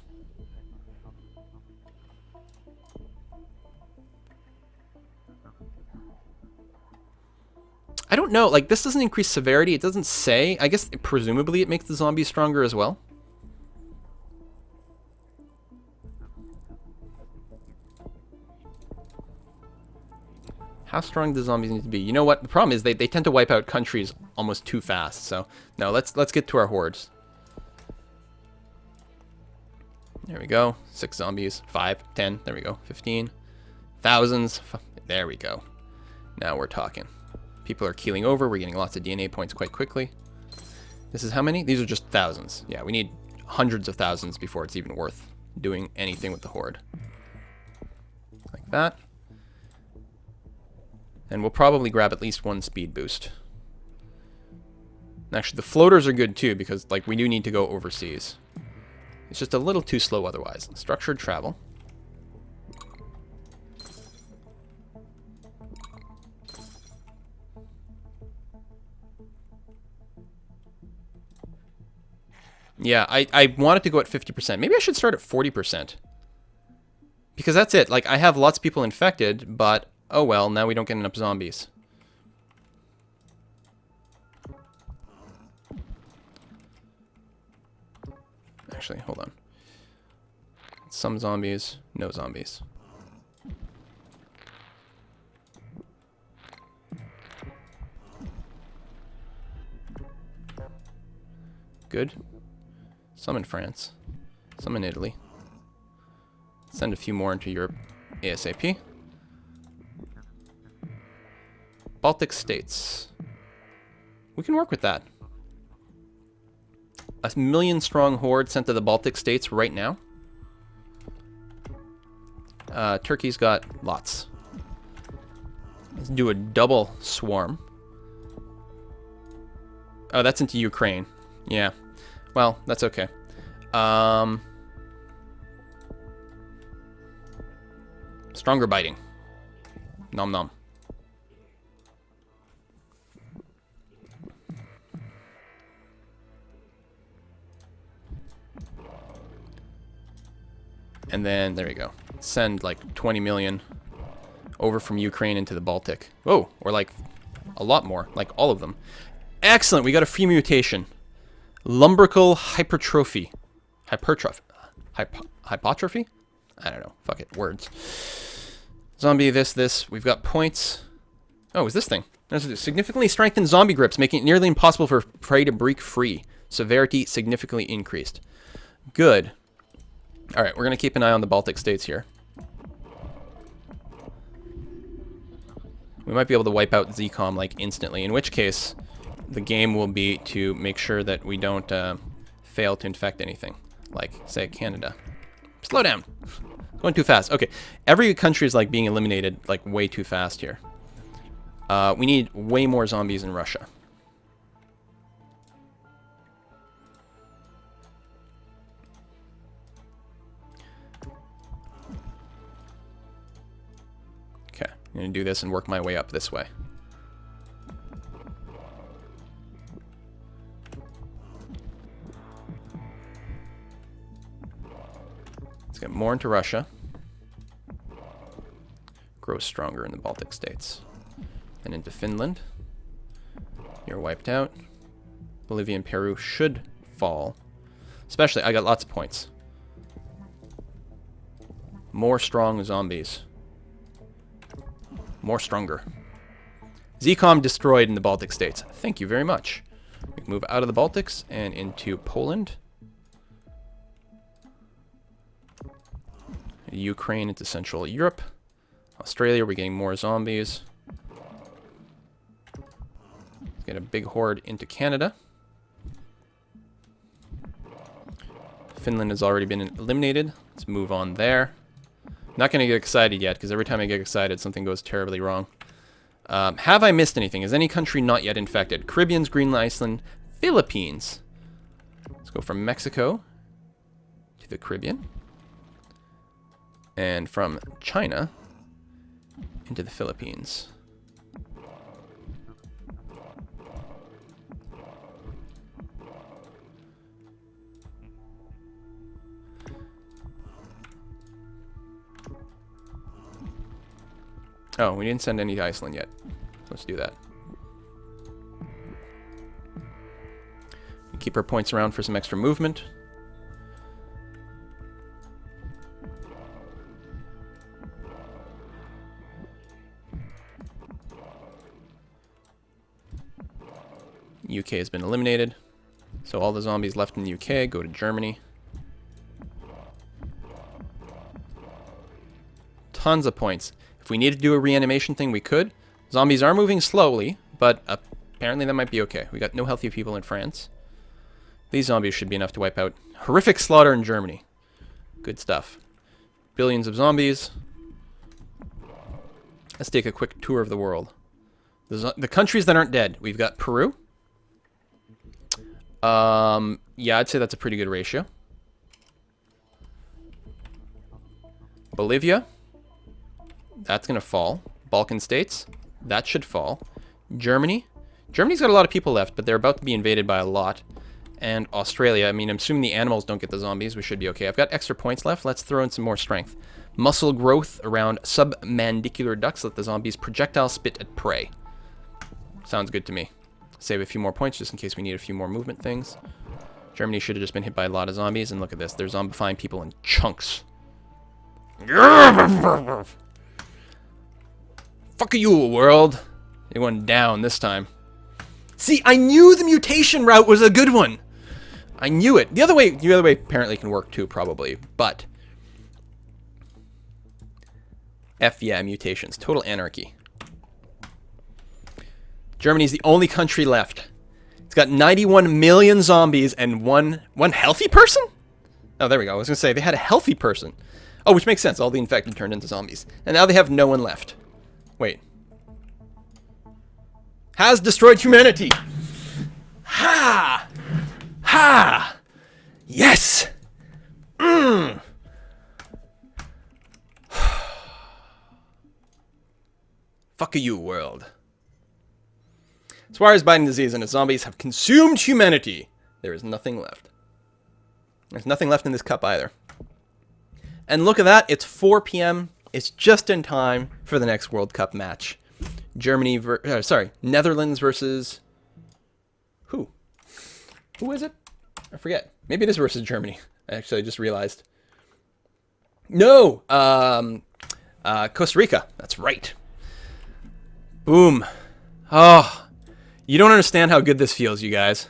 [SPEAKER 1] I don't know, like, this doesn't increase severity, it doesn't say. I guess, presumably, it makes the zombies stronger as well. How strong do zombies need to be? You know what, the problem is they tend to wipe out countries almost too fast, so... No, let's get to our hordes. There we go, 6 zombies, 5, 10, there we go, 15. Thousands, there we go. Now we're talking. People are keeling over. We're getting lots of DNA points quite quickly. This is how many? These are just thousands. Yeah, we need hundreds of thousands before it's even worth doing anything with the horde. Like that. And we'll probably grab at least 1 speed boost. And actually, the floaters are good too, because like we do need to go overseas. It's just a little too slow otherwise. Structured travel. Yeah, I wanted to go at 50%. Maybe I should start at 40%. Because that's it. Like, I have lots of people infected, but, oh well, now we don't get enough zombies. Actually, hold on. Some zombies, no zombies. Good. Some in France. Some in Italy. Send a few more into Europe ASAP. Baltic states. We can work with that. A 1 million strong horde sent to the Baltic states right now. Turkey's got lots. Let's do a double swarm. Oh, that's into Ukraine. Yeah. Well, that's okay. Stronger biting. Nom nom. And then, there we go. Send like 20 million over from Ukraine into the Baltic. Whoa, or like a lot more, like all of them. Excellent, we got a free mutation. Lumbrical hypertrophy. Hypotrophy? I don't know. Fuck it, words. Zombie this. We've got points. Oh, is this thing? There's significantly strengthened zombie grips, making it nearly impossible for prey to break free. Severity significantly increased. Good. Alright, we're going to keep an eye on the Baltic states here. We might be able to wipe out ZCOM like instantly, in which case the game will be to make sure that we don't fail to infect anything. Like, say, Canada. Slow down. Going too fast. Okay, every country is like being eliminated like way too fast here. We need way more zombies in Russia. Okay, I'm going to do this and work my way up this way. Let's get more into Russia. Grow stronger in the Baltic states. And into Finland. You're wiped out. Bolivia and Peru should fall. Especially, I got lots of points. More strong zombies. More stronger. ZCOM destroyed in the Baltic states. Thank you very much. We can move out of the Baltics and into Poland. Ukraine into Central Europe. Australia, we're getting more zombies. Let's get a big horde into Canada. Finland has already been eliminated. Let's move on there. Not going to get excited yet, because every time I get excited, something goes terribly wrong. Have I missed anything? Is any country not yet infected? Caribbeans, Greenland, Iceland, Philippines. Let's go from Mexico to the Caribbean. And from China into the Philippines. Oh, we didn't send any to Iceland yet. Let's do that. Keep our points around for some extra movement. UK has been eliminated. So all the zombies left in the UK go to Germany. Tons of points. If we need to do a reanimation thing, we could. Zombies are moving slowly, but apparently that might be okay. We got no healthy people in France. These zombies should be enough to wipe out horrific slaughter in Germany. Good stuff. Billions of zombies. Let's take a quick tour of the world. The countries that aren't dead. We've got Peru. Yeah, I'd say that's a pretty good ratio. Bolivia. That's going to fall. Balkan states. That should fall. Germany. Germany's got a lot of people left, but they're about to be invaded by a lot. And Australia. I mean, I'm assuming the animals don't get the zombies. We should be okay. I've got extra points left. Let's throw in some more strength. Muscle growth around submandibular ducts. Let the zombies projectile spit at prey. Sounds good to me. Save a few more points just in case we need a few more movement things. Germany should have just been hit by a lot of zombies. And look at this. They're zombifying people in chunks. Fuck you, world. They went down this time. See, I knew the mutation route was a good one. I knew it. The other way apparently can work too, probably. But F yeah, mutations. Total anarchy. Germany's the only country left. It's got 91 million zombies and one healthy person? Oh, there we go. I was going to say, they had a healthy person. Oh, which makes sense. All the infected turned into zombies. And now they have no one left. Wait. Has destroyed humanity. Ha! Ha! Yes! Fuck you, world. As far as biting disease and its zombies have consumed humanity, there is nothing left. There's nothing left in this cup either. And look at that, it's 4 p.m. It's just in time for the next World Cup match. Netherlands versus... Who? Who is it? I forget. Maybe it is versus Germany. Actually, I just realized. No! Costa Rica. That's right. Boom. Oh, you don't understand how good this feels, you guys.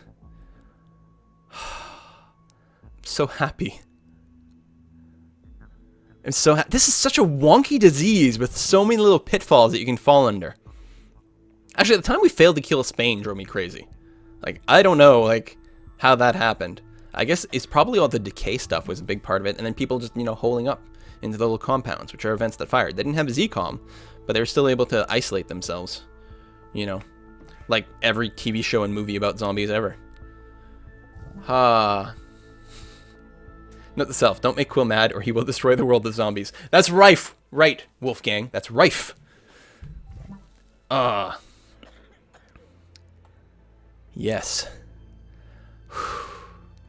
[SPEAKER 1] I'm so happy. This is such a wonky disease with so many little pitfalls that you can fall under. Actually, at the time we failed to kill Spain drove me crazy. Like, I don't know, like, how that happened. I guess it's probably all the decay stuff was a big part of it, and then people just, holing up into the little compounds, which are events that fired. They didn't have a Z-com, but they were still able to isolate themselves. Like every TV show and movie about zombies ever. Note to self, don't make Quill mad or he will destroy the world of zombies. That's rife! Right, Wolfgang, that's rife. Yes.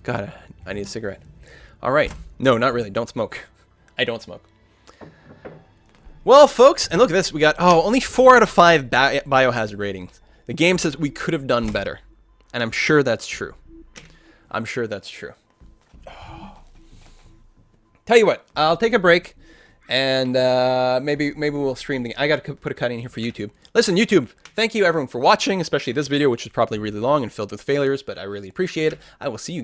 [SPEAKER 1] God, I need a cigarette. Alright. No, not really. Don't smoke. I don't smoke. Well, folks, and look at this. We got, only 4 out of 5 biohazard ratings. The game says we could have done better. And I'm sure that's true. I'm sure that's true. Tell you what, I'll take a break. And maybe we'll stream the... I got to put a cut in here for YouTube. Listen, YouTube, thank you everyone for watching, especially this video, which is probably really long and filled with failures, but I really appreciate it. I will see you guys.